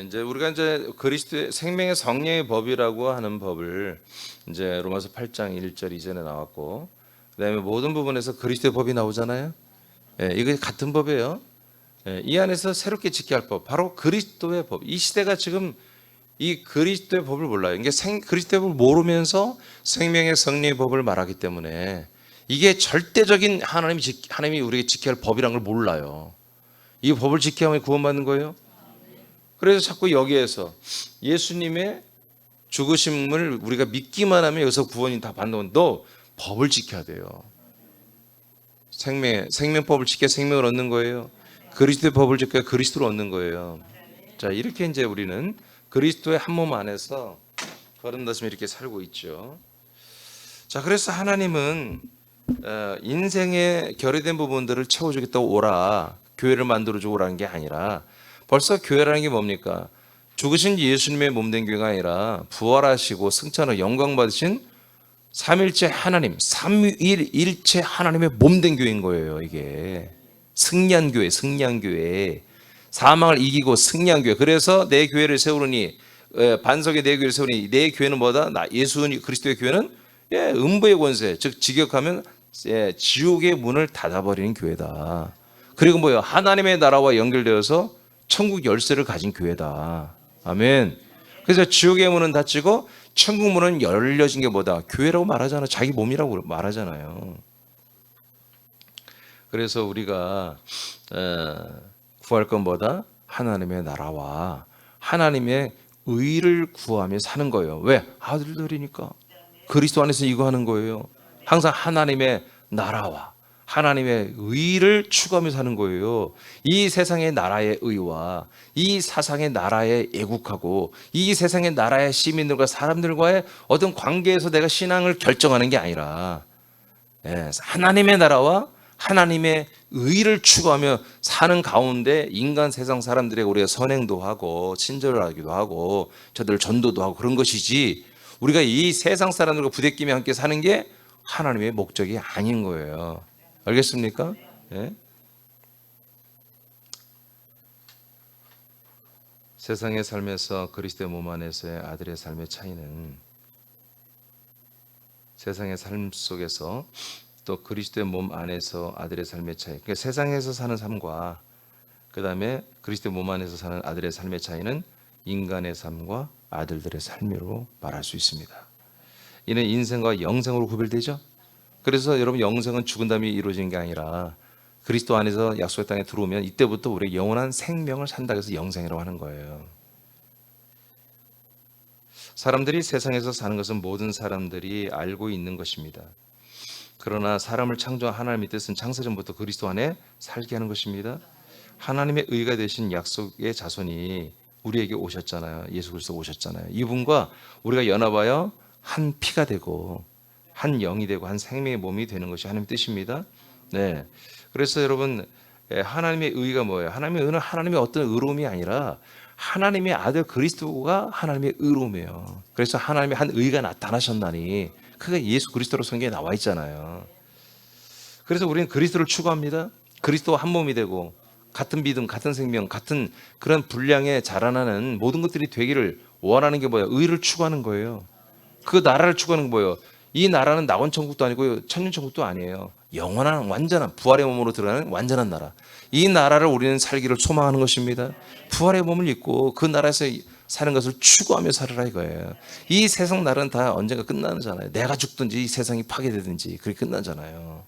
이제 우리가 이제 그리스도의 생명의 성령의 법이라고 하는 법을 이제 로마서 8장 1절 이전에 나왔고, 그다음에 모든 부분에서 그리스도의 법이 나오잖아요. 이게 같은 법이에요. 이 안에서 새롭게 지켜야 할 법, 바로 그리스도의 법. 이 시대가 지금 이 그리스도의 법을 몰라요. 이게 그리스도의 법을 모르면서 생명의 성령의 법을 말하기 때문에 이게 절대적인 하나님이 우리에게 지켜야 할 법이라는 걸 몰라요. 이 법을 지켜야 하면 구원받는 거예요. 그래서 자꾸 여기에서 예수님의 죽으심을 우리가 믿기만 하면 여기서 구원이 다 받는 건 너 법을 지켜야 돼요. 생명법을 지켜야 생명을 얻는 거예요. 그리스도의 법을 지켜야 그리스도를 얻는 거예요. 자, 이렇게 이제 우리는 그리스도의 한 몸 안에서 걸음다시며 이렇게 살고 있죠. 자, 그래서 하나님은 인생의 결여된 부분들을 채워주겠다고 오라, 교회를 만들어주고 오라는 게 아니라, 벌써 교회라는 게 뭡니까? 죽으신 예수님의 몸된 교회가 아니라 부활하시고 승천하고 영광 받으신 삼일체 하나님, 삼위일체 하나님의 몸된 교회인 거예요. 이게 승리한 교회, 승리한 교회, 사망을 이기고 승리한 교회. 그래서 내 교회를 세우니, 반석에 내 교회를 세우니, 내 교회는 뭐다? 예수 그리스도의 교회는 음부의 권세, 즉 직역하면 지옥의 문을 닫아버리는 교회다. 그리고 뭐요? 하나님의 나라와 연결되어서 천국 열쇠를 가진 교회다. 아멘. 그래서 지옥의 문은 닫히고 천국 문은 열려진 게 뭐다? 교회라고 말하잖아요. 자기 몸이라고 말하잖아요. 그래서 우리가 구할 건 뭐다? 하나님의 나라와 하나님의 의를 구하며 사는 거예요. 왜? 아들들이니까. 그리스도 안에서 이거 하는 거예요. 항상 하나님의 나라와 하나님의 의를 추구하며 사는 거예요. 이 세상의 나라의 의와 이 사상의 나라에 애국하고 이 세상의 나라의 시민들과 사람들과의 어떤 관계에서 내가 신앙을 결정하는 게 아니라 하나님의 나라와 하나님의 의를 추구하며 사는 가운데 인간 세상 사람들에게 우리가 선행도 하고 친절을 하기도 하고 저들 전도도 하고 그런 것이지, 우리가 이 세상 사람들과 부대끼며 함께 사는 게 하나님의 목적이 아닌 거예요. 알겠습니까? 예? 세상의 삶에서 그리스도의 몸 안에서의 아들의 삶의 차이는, 세상의 삶 속에서 또 그리스도의 몸 안에서 아들의 삶의 차이, 그러니까 세상에서 사는 삶과 그 다음에 그리스도의 몸 안에서 사는 아들의 삶의 차이는 인간의 삶과 아들들의 삶으로 말할 수 있습니다. 이는 인생과 영생으로 구별되죠. 그래서 여러분, 영생은 죽은 다음에 이루어지는 게 아니라 그리스도 안에서 약속의 땅에 들어오면 이때부터 우리의 영원한 생명을 산다고 해서 영생이라고 하는 거예요. 사람들이 세상에서 사는 것은 모든 사람들이 알고 있는 것입니다. 그러나 사람을 창조한 하나님의 뜻은 창세전부터 그리스도 안에 살게 하는 것입니다. 하나님의 의가 되신 약속의 자손이 우리에게 오셨잖아요. 예수 그리스도 오셨잖아요. 이분과 우리가 연합하여 한 피가 되고 한 영이 되고 한 생명의 몸이 되는 것이 하나님의 뜻입니다. 네. 그래서 여러분, 하나님의 의가 뭐예요? 하나님의 의는 하나님의 어떤 의로움이 아니라 하나님의 아들 그리스도가 하나님의 의로움이에요. 그래서 하나님의 한 의가 나타나셨나니 그게 예수 그리스도로 성경에 나와 있잖아요. 그래서 우리는 그리스도를 추구합니다. 그리스도와 한 몸이 되고 같은 믿음, 같은 생명, 같은 그런 분량에 자라나는 모든 것들이 되기를 원하는 게 뭐예요? 의를 추구하는 거예요. 그 나라를 추구하는 거예요. 이 나라는 낙원 천국도 아니고 천년 천국도 아니에요. 영원한 완전한 부활의 몸으로 들어가는 완전한 나라. 이 나라를 우리는 살기를 소망하는 것입니다. 부활의 몸을 입고 그 나라에서 사는 것을 추구하며 살으라 이거예요. 이 세상 나라는 다 언젠가 끝나잖아요. 내가 죽든지 이 세상이 파괴되든지 그렇게 끝나잖아요.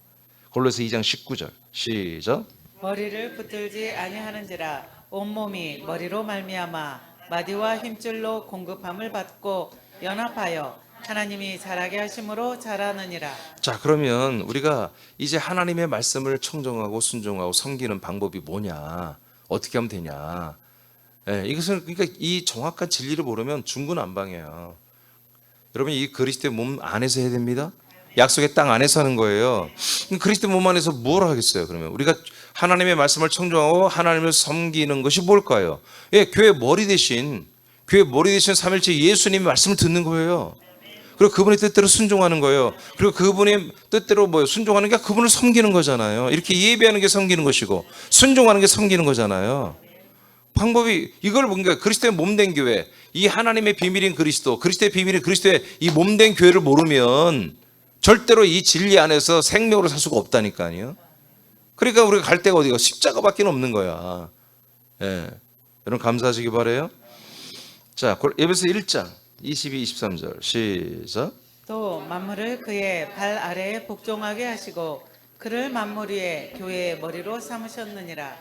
골로새 2장 19절 시작. 머리를 붙들지 아니하는지라 온몸이 머리로 말미암아 마디와 힘줄로 공급함을 받고 연합하여 하나님이 자라게 하심으로 자라느니라. 자, 그러면 우리가 이제 하나님의 말씀을 청정하고 순종하고 섬기는 방법이 뭐냐? 어떻게 하면 되냐? 예, 이것은 그러니까 이 정확한 진리를 모르면 중구난방이에요. 여러분 이 그리스도의 몸 안에서 해야 됩니다. 약속의 땅 안에서 하는 거예요. 그리스도의 몸 안에서 뭘 하겠어요? 그러면 우리가 하나님의 말씀을 청정하고 하나님을 섬기는 것이 뭘까요? 예, 교회 머리 대신 삼일째 예수님의 말씀을 듣는 거예요. 그리고 그분의 뜻대로 순종하는 거예요. 그리고 그분의 뜻대로 순종하는 게 그분을 섬기는 거잖아요. 이렇게 예배하는 게 섬기는 것이고 순종하는 게 섬기는 거잖아요. 방법이 이걸 뭔가 그리스도의 몸된 교회, 이 하나님의 비밀인 그리스도, 그리스도의 비밀인 그리스도의 이 몸된 교회를 모르면 절대로 이 진리 안에서 생명으로 살 수가 없다니까요. 그러니까 우리가 갈 데가 어디가 십자가밖에 없는 거야. 예. 여러분 감사하시기 바라요. 자, 에베소 1장 22, 23절 시작. 또 만물을 그의 발 아래에 복종하게 하시고 그를 만물 위에 교회의 머리로 삼으셨느니라.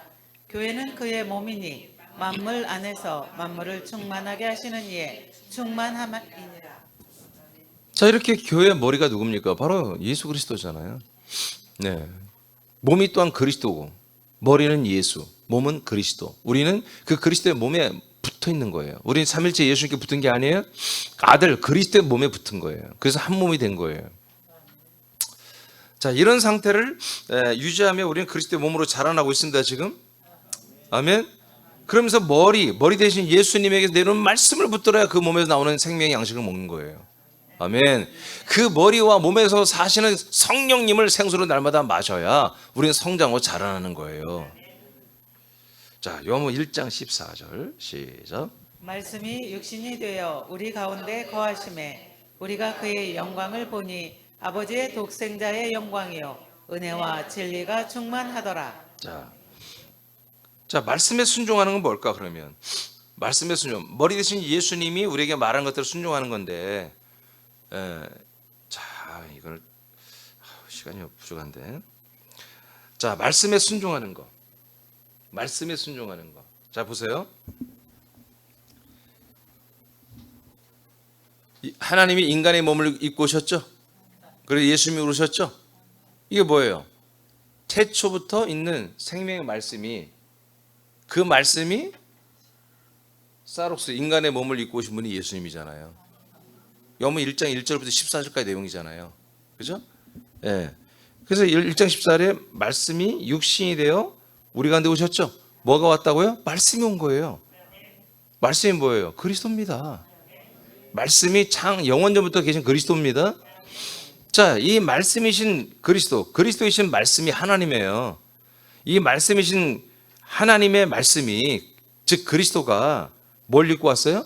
교회는 그의 몸이니 만물 안에서 만물을 충만하게 하시는 이에 충만함이니라. 자, 이렇게 교회의 머리가 누굽니까? 바로 예수 그리스도잖아요. 네. 몸이 또한 그리스도고 머리는 예수, 몸은 그리스도. 우리는 그 그리스도의 몸에 붙어 있는 거예요. 우리는 삼일째 예수님께 붙은 게 아니에요. 아들 그리스도의 몸에 붙은 거예요. 그래서 한 몸이 된 거예요. 자, 이런 상태를 유지하며 우리는 그리스도의 몸으로 자라나고 있습니다. 지금. 아멘. 그러면서 머리 대신 예수님에게 내려온 말씀을 붙들어야 그 몸에서 나오는 생명의 양식을 먹는 거예요. 아멘. 그 머리와 몸에서 사시는 성령님을 생수로 날마다 마셔야 우리는 성장하고 자라나는 거예요. 자, 요한복음 1장 14절 시작. 말씀이 육신이 되어 우리 가운데 거하심에 우리가 그의 영광을 보니 아버지의 독생자의 영광이요 은혜와 진리가 충만하더라. 자, 말씀에 순종하는 건 뭘까 그러면? 말씀에 순종. 머리 대신 예수님이 우리에게 말한 것들을 순종하는 건데, 자, 이걸 시간이 부족한데, 자, 말씀에 순종하는 거. 말씀에 순종하는 거. 자, 보세요. 하나님이 인간의 몸을 입고 오셨죠? 그래서 예수님이 오셨죠? 이게 뭐예요? 태초부터 있는 생명의 말씀이 그 말씀이 사록스 인간의 몸을 입고 오신 분이 예수님이잖아요. 요한복음 1장 1절부터 14절까지 내용이잖아요. 그죠? 예. 그래서 1장 14절에 말씀이 육신이 되어 우리 가운데 오셨죠? 뭐가 왔다고요? 말씀이 온 거예요. 말씀이 뭐예요? 그리스도입니다. 말씀이 영원전부터 계신 그리스도입니다. 자, 이 말씀이신 그리스도이신 말씀이 하나님이에요. 이 말씀이신 하나님의 말씀이 즉 그리스도가 뭘 입고 왔어요?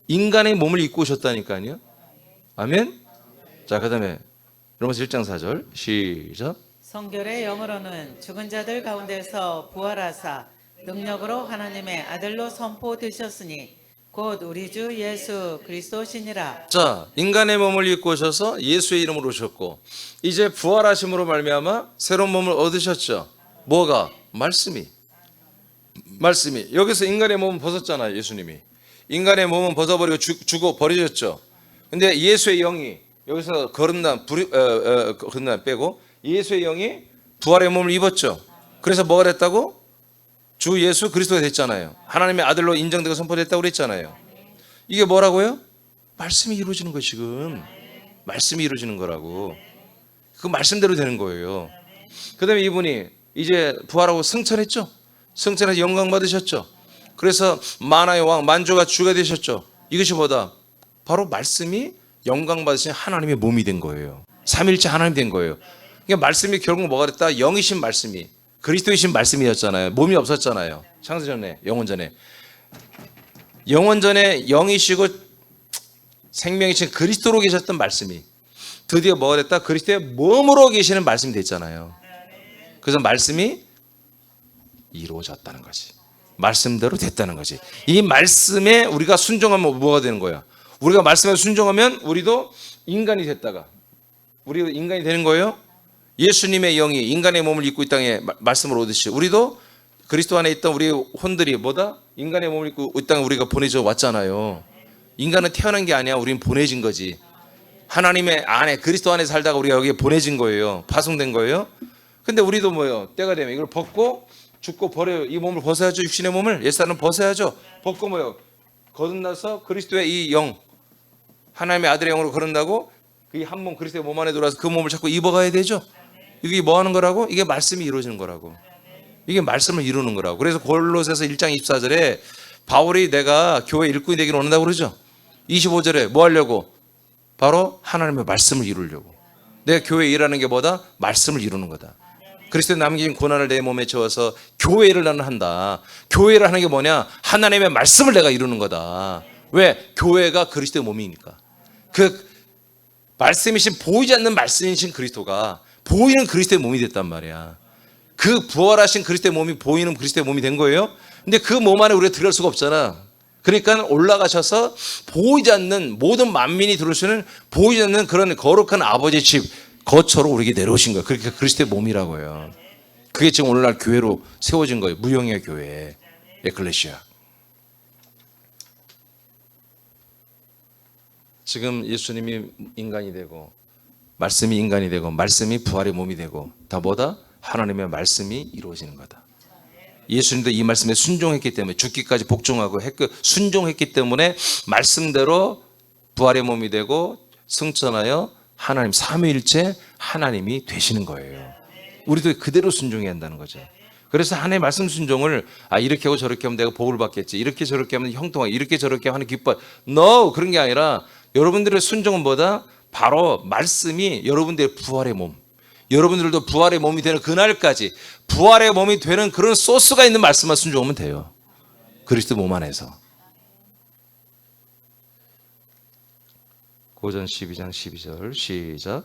인간의 몸을 입고 오셨다니까요. 아멘. 자, 그다음에 로마서 1장 4절 시작. 성결의 영으로는 죽은 자들 가운데서 부활하사 능력으로 하나님의 아들로 선포되셨으니 곧 우리 주 예수 그리스도시니라. 자, 인간의 몸을 입고 오셔서 예수의 이름으로 오셨고 이제 부활하심으로 말미암아 새로운 몸을 얻으셨죠. 뭐가? 말씀이 여기서 인간의 몸은 벗었잖아요. 예수님이 인간의 몸은 벗어버리고 죽어 버리셨죠. 근데 예수의 영이 여기서 거듭난 빼고 예수의 영이 부활의 몸을 입었죠. 그래서 뭐가 됐다고? 주 예수 그리스도가 됐잖아요. 하나님의 아들로 인정되고 선포됐다고 그랬잖아요. 이게 뭐라고요? 말씀이 이루어지는 거 지금. 말씀이 이루어지는 거라고. 그 말씀대로 되는 거예요. 그 다음에 이분이 이제 부활하고 승천했죠. 승천해서 영광 받으셨죠. 그래서 만화의 왕 만주가 주가 되셨죠. 이것이 뭐다? 바로 말씀이 영광 받으신 하나님의 몸이 된 거예요. 삼일째 하나님 된 거예요. 그러니까 말씀이 결국 뭐가 됐다? 영이신 말씀이 그리스도이신 말씀이었잖아요. 몸이 없었잖아요. 창세전에, 영원전에. 영원전에 영이시고 생명이신 그리스도로 계셨던 말씀이 드디어 뭐가 됐다? 그리스도의 몸으로 계시는 말씀이 됐잖아요. 그래서 말씀이 이루어졌다는 거지. 말씀대로 됐다는 거지. 이 말씀에 우리가 순종하면 뭐가 되는 거야? 우리가 말씀에 순종하면 우리도 인간이 됐다가 우리도 인간이 되는 거예요. 예수님의 영이 인간의 몸을 입고 이 땅에 말씀을 오듯이 우리도 그리스도 안에 있던 우리 혼들이 뭐다? 인간의 몸을 입고 이 땅에 우리가 보내져 왔잖아요. 인간은 태어난 게 아니야. 우리는 보내진 거지. 하나님의 안에 그리스도 안에 살다가 우리가 여기에 보내진 거예요. 파송된 거예요. 근데 우리도 뭐예요? 때가 되면 이걸 벗고 죽고 버려요. 이 몸을 벗어야죠. 육신의 몸을 옛사람 벗어야죠. 벗고 뭐예요? 거듭나서 그리스도의 이 영 하나님의 아들의 영으로 거듭나고 그 한 몸 그리스도의 몸 안에 들어와서 그 몸을 자꾸 입어가야 되죠. 이게 뭐 하는 거라고? 이게 말씀이 이루어지는 거라고. 이게 말씀을 이루는 거라고. 그래서 골로새서 1장 24절에 바울이 내가 교회 일꾼이 되기를 원한다고 그러죠. 25절에 뭐 하려고? 바로 하나님의 말씀을 이루려고. 내가 교회에 일하는 게 뭐다? 말씀을 이루는 거다. 그리스도의 남긴 고난을 내 몸에 채워서 교회를 나는 한다. 교회를 하는 게 뭐냐? 하나님의 말씀을 내가 이루는 거다. 왜? 교회가 그리스도의 몸이니까. 그 말씀이신 보이지 않는 말씀이신 그리스도가 보이는 그리스도의 몸이 됐단 말이야. 그 부활하신 그리스도의 몸이 보이는 그리스도의 몸이 된 거예요. 근데 그 몸 안에 우리가 들어갈 수가 없잖아. 그러니까 올라가셔서 보이지 않는 모든 만민이 들어올 수 있는 보이지 않는 그런 거룩한 아버지의 집 거처로 우리에게 내려오신 거예요. 그러니까 그리스도의 몸이라고요. 그게 지금 오늘날 교회로 세워진 거예요. 무영의 교회, 에클레시아. 지금 예수님이 인간이 되고 말씀이 인간이 되고 말씀이 부활의 몸이 되고 다 뭐다? 하나님의 말씀이 이루어지는 거다. 예수님도 이 말씀에 순종했기 때문에 죽기까지 복종하고 순종했기 때문에 말씀대로 부활의 몸이 되고 승천하여 하나님 삼위일체 하나님이 되시는 거예요. 우리도 그대로 순종해야 한다는 거죠. 그래서 하나님의 말씀 순종을 이렇게 하고 저렇게 하면 내가 복을 받겠지. 이렇게 저렇게 하면 형통하게 이렇게 저렇게 하면 기뻐. No! 그런 게 아니라 여러분들의 순종은 뭐다? 바로 말씀이 여러분들의 부활의 몸. 여러분들도 부활의 몸이 되는 그날까지 부활의 몸이 되는 그런 소스가 있는 말씀만 순종하면 돼요. 그리스도 몸 안에서. 고전 12장 12절 시작.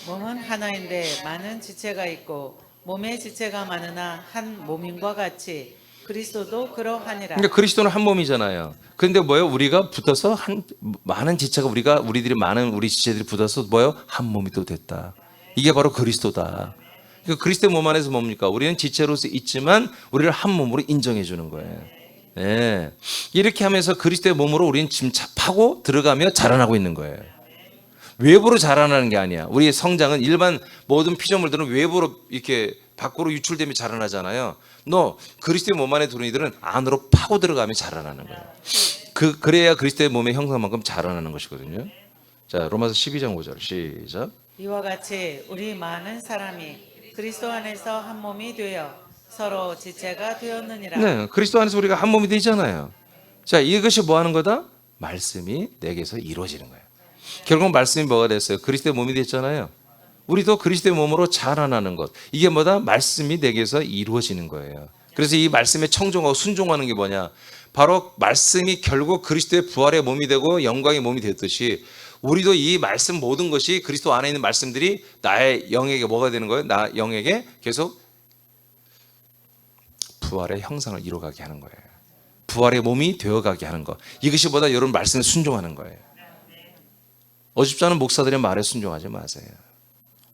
몸은 하나인데 많은 지체가 있고 몸의 지체가 많으나 한 몸인과 같이 그리스도도 그러하니라. 그러니까 그리스도는 한 몸이잖아요. 그런데 뭐예요? 우리가 붙어서 많은 지체가 우리들이 많은 우리 지체들이 붙어서 뭐예요? 한 몸이 또 됐다. 이게 바로 그리스도다. 그러니까 그리스도의 몸 안에서 뭡니까? 우리는 지체로서 있지만 우리를 한 몸으로 인정해 주는 거예요. 네. 이렇게 하면서 그리스도의 몸으로 우리는 침착하고 들어가며 자라나고 있는 거예요. 외부로 자라나는 게 아니야. 우리의 성장은 일반 모든 피조물들은 외부로 이렇게 밖으로 유출되며 자라나잖아요. 너 그리스도의 몸 안에 들어온 이들은 안으로 파고 들어가며 자라나는 거예요. 그래야 그리스도의 몸의 형상만큼 자라나는 것이거든요. 자, 로마서 12장 5절 시작. 이와 같이 우리 많은 사람이 그리스도 안에서 한 몸이 되어 서로 지체가 되었느니라. 네, 그리스도 안에서 우리가 한 몸이 되잖아요. 자, 이것이 뭐 하는 거다? 말씀이 내게서 이루어지는 거예요. 결국 말씀이 뭐가 됐어요? 그리스도의 몸이 됐잖아요. 우리도 그리스도의 몸으로 자라나는 것. 이게 뭐다? 말씀이 내게서 이루어지는 거예요. 그래서 이 말씀에 청종하고 순종하는 게 뭐냐? 바로 말씀이 결국 그리스도의 부활의 몸이 되고 영광의 몸이 됐듯이 우리도 이 말씀 모든 것이 그리스도 안에 있는 말씀들이 나의 영에게 뭐가 되는 거예요? 나 영에게 계속 부활의 형상을 이루어가게 하는 거예요. 부활의 몸이 되어가게 하는 것. 이것이 보다 여러분 말씀에 순종하는 거예요. 어줍지 않은 목사들의 말에 순종하지 마세요.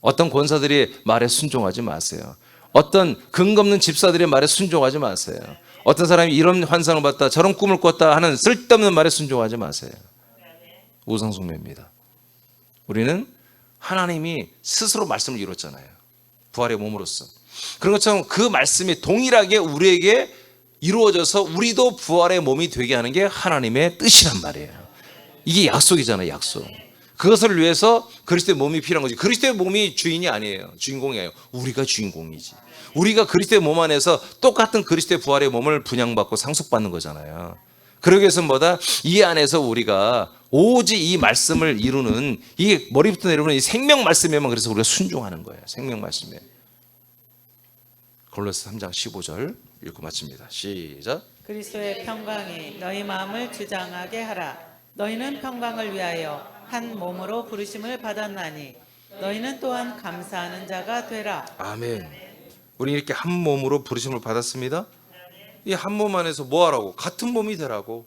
어떤 권사들의 말에 순종하지 마세요. 어떤 근거 없는 집사들의 말에 순종하지 마세요. 어떤 사람이 이런 환상을 봤다 저런 꿈을 꿨다 하는 쓸데없는 말에 순종하지 마세요. 우상숭배입니다. 우리는 하나님이 스스로 말씀을 이뤘잖아요. 부활의 몸으로써. 그런 것처럼 그 말씀이 동일하게 우리에게 이루어져서 우리도 부활의 몸이 되게 하는 게 하나님의 뜻이란 말이에요. 이게 약속이잖아요. 약속. 그것을 위해서 그리스도의 몸이 필요한 거지. 그리스도의 몸이 주인이 아니에요. 주인공이 아니에요. 우리가 주인공이지. 우리가 그리스도의 몸 안에서 똑같은 그리스도의 부활의 몸을 분양받고 상속받는 거잖아요. 그러기 위해서 뭐다? 이 안에서 우리가 오직 이 말씀을 이루는, 이 머리부터 내려오는 이 생명 말씀에만, 그래서 우리가 순종하는 거예요. 생명 말씀에. 골로새 3장 15절 읽고 마칩니다. 시작. 그리스도의 평강이 너희 마음을 주장하게 하라. 너희는 평강을 위하여 한 몸으로 부르심을 받았나니 너희는 또한 감사하는 자가 되라. 아멘. 우리 이렇게 한 몸으로 부르심을 받았습니다. 이 한 몸 안에서 뭐 하라고? 같은 몸이 되라고.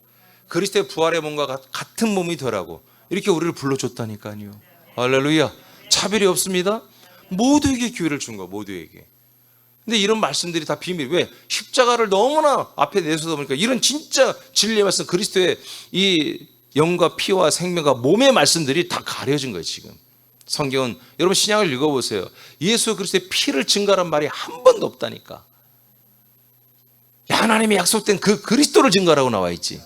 그리스도의 부활의 몸과 같은 몸이 되라고. 이렇게 우리를 불러줬다니까요. 할렐루야. 차별이 없습니다. 모두에게 기회를 준 거, 모두에게. 근데 이런 말씀들이 다 비밀. 왜? 십자가를 너무나 앞에 내세우다 보니까 이런 진짜 진리의 말씀, 그리스도의 이 영과 피와 생명과 몸의 말씀들이 다 가려진 거예요, 지금. 성경은, 여러분 신약을 읽어보세요. 예수 그리스도의 피를 증거한 말이 한 번도 없다니까. 하나님의 약속된 그 그리스도를 증거하라고 나와 있지.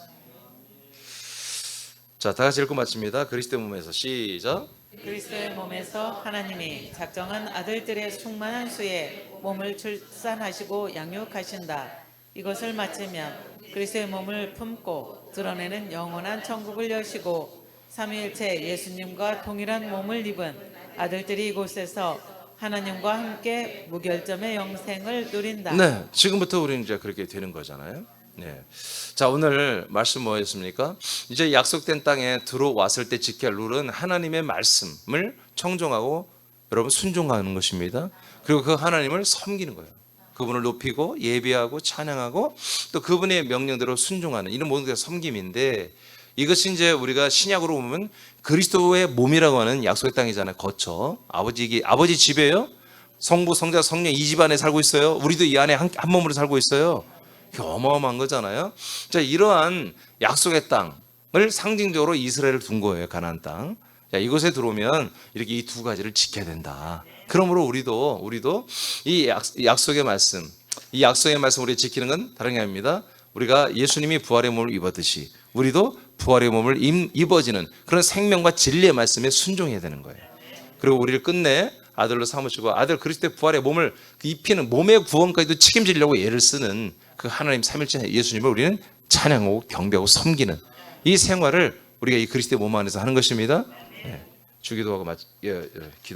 자, 다 같이 읽고 마칩니다. 그리스도의 몸에서 시작. 그리스도의 몸에서 하나님이 작정한 아들들의 충만한 수에 몸을 출산하시고 양육하신다. 이것을 마치면 그리스도의 몸을 품고 드러내는 영원한 천국을 여시고 삼위일체 예수님과 동일한 몸을 입은 아들들이 이곳에서 하나님과 함께 무결점의 영생을 누린다. 네, 지금부터 우리는 이제 그렇게 되는 거잖아요. 네. 자, 오늘 말씀 뭐였습니까? 이제 약속된 땅에 들어왔을 때 지켜야 할 룰은 하나님의 말씀을 청종하고 여러분 순종하는 것입니다. 그리고 그 하나님을 섬기는 거예요. 그분을 높이고 예배하고 찬양하고 또 그분의 명령대로 순종하는, 이런 모든 게 섬김인데, 이것이 이제 우리가 신약으로 보면 그리스도의 몸이라고 하는 약속의 땅이잖아요. 거처. 아버지 집이에요. 성부, 성자, 성령 이 집 안에 살고 있어요. 우리도 이 안에 한 몸으로 살고 있어요. 어마어마한 거잖아요. 자, 이러한 약속의 땅을 상징적으로 이스라엘을 둔 거예요. 가나안 땅. 자, 이곳에 들어오면 이렇게 이 두 가지를 지켜야 된다. 그러므로 우리도 이 약속의 말씀, 이 약속의 말씀을 우리 지키는 건 다른 게 아닙니다. 우리가 예수님이 부활의 몸을 입었듯이 우리도 부활의 몸을 입어지는 그런 생명과 진리의 말씀에 순종해야 되는 거예요. 그리고 우리를 끝내 아들로 삼으시고 아들 그리스도의 부활의 몸을 입히는 몸의 구원까지도 책임지려고 애를 쓰는 그 하나님 삼일째 예수님을 우리는 찬양하고 경배하고 섬기는 이 생활을 우리가 이 그리스도의 몸 안에서 하는 것입니다. 네. 주기도하고 기도.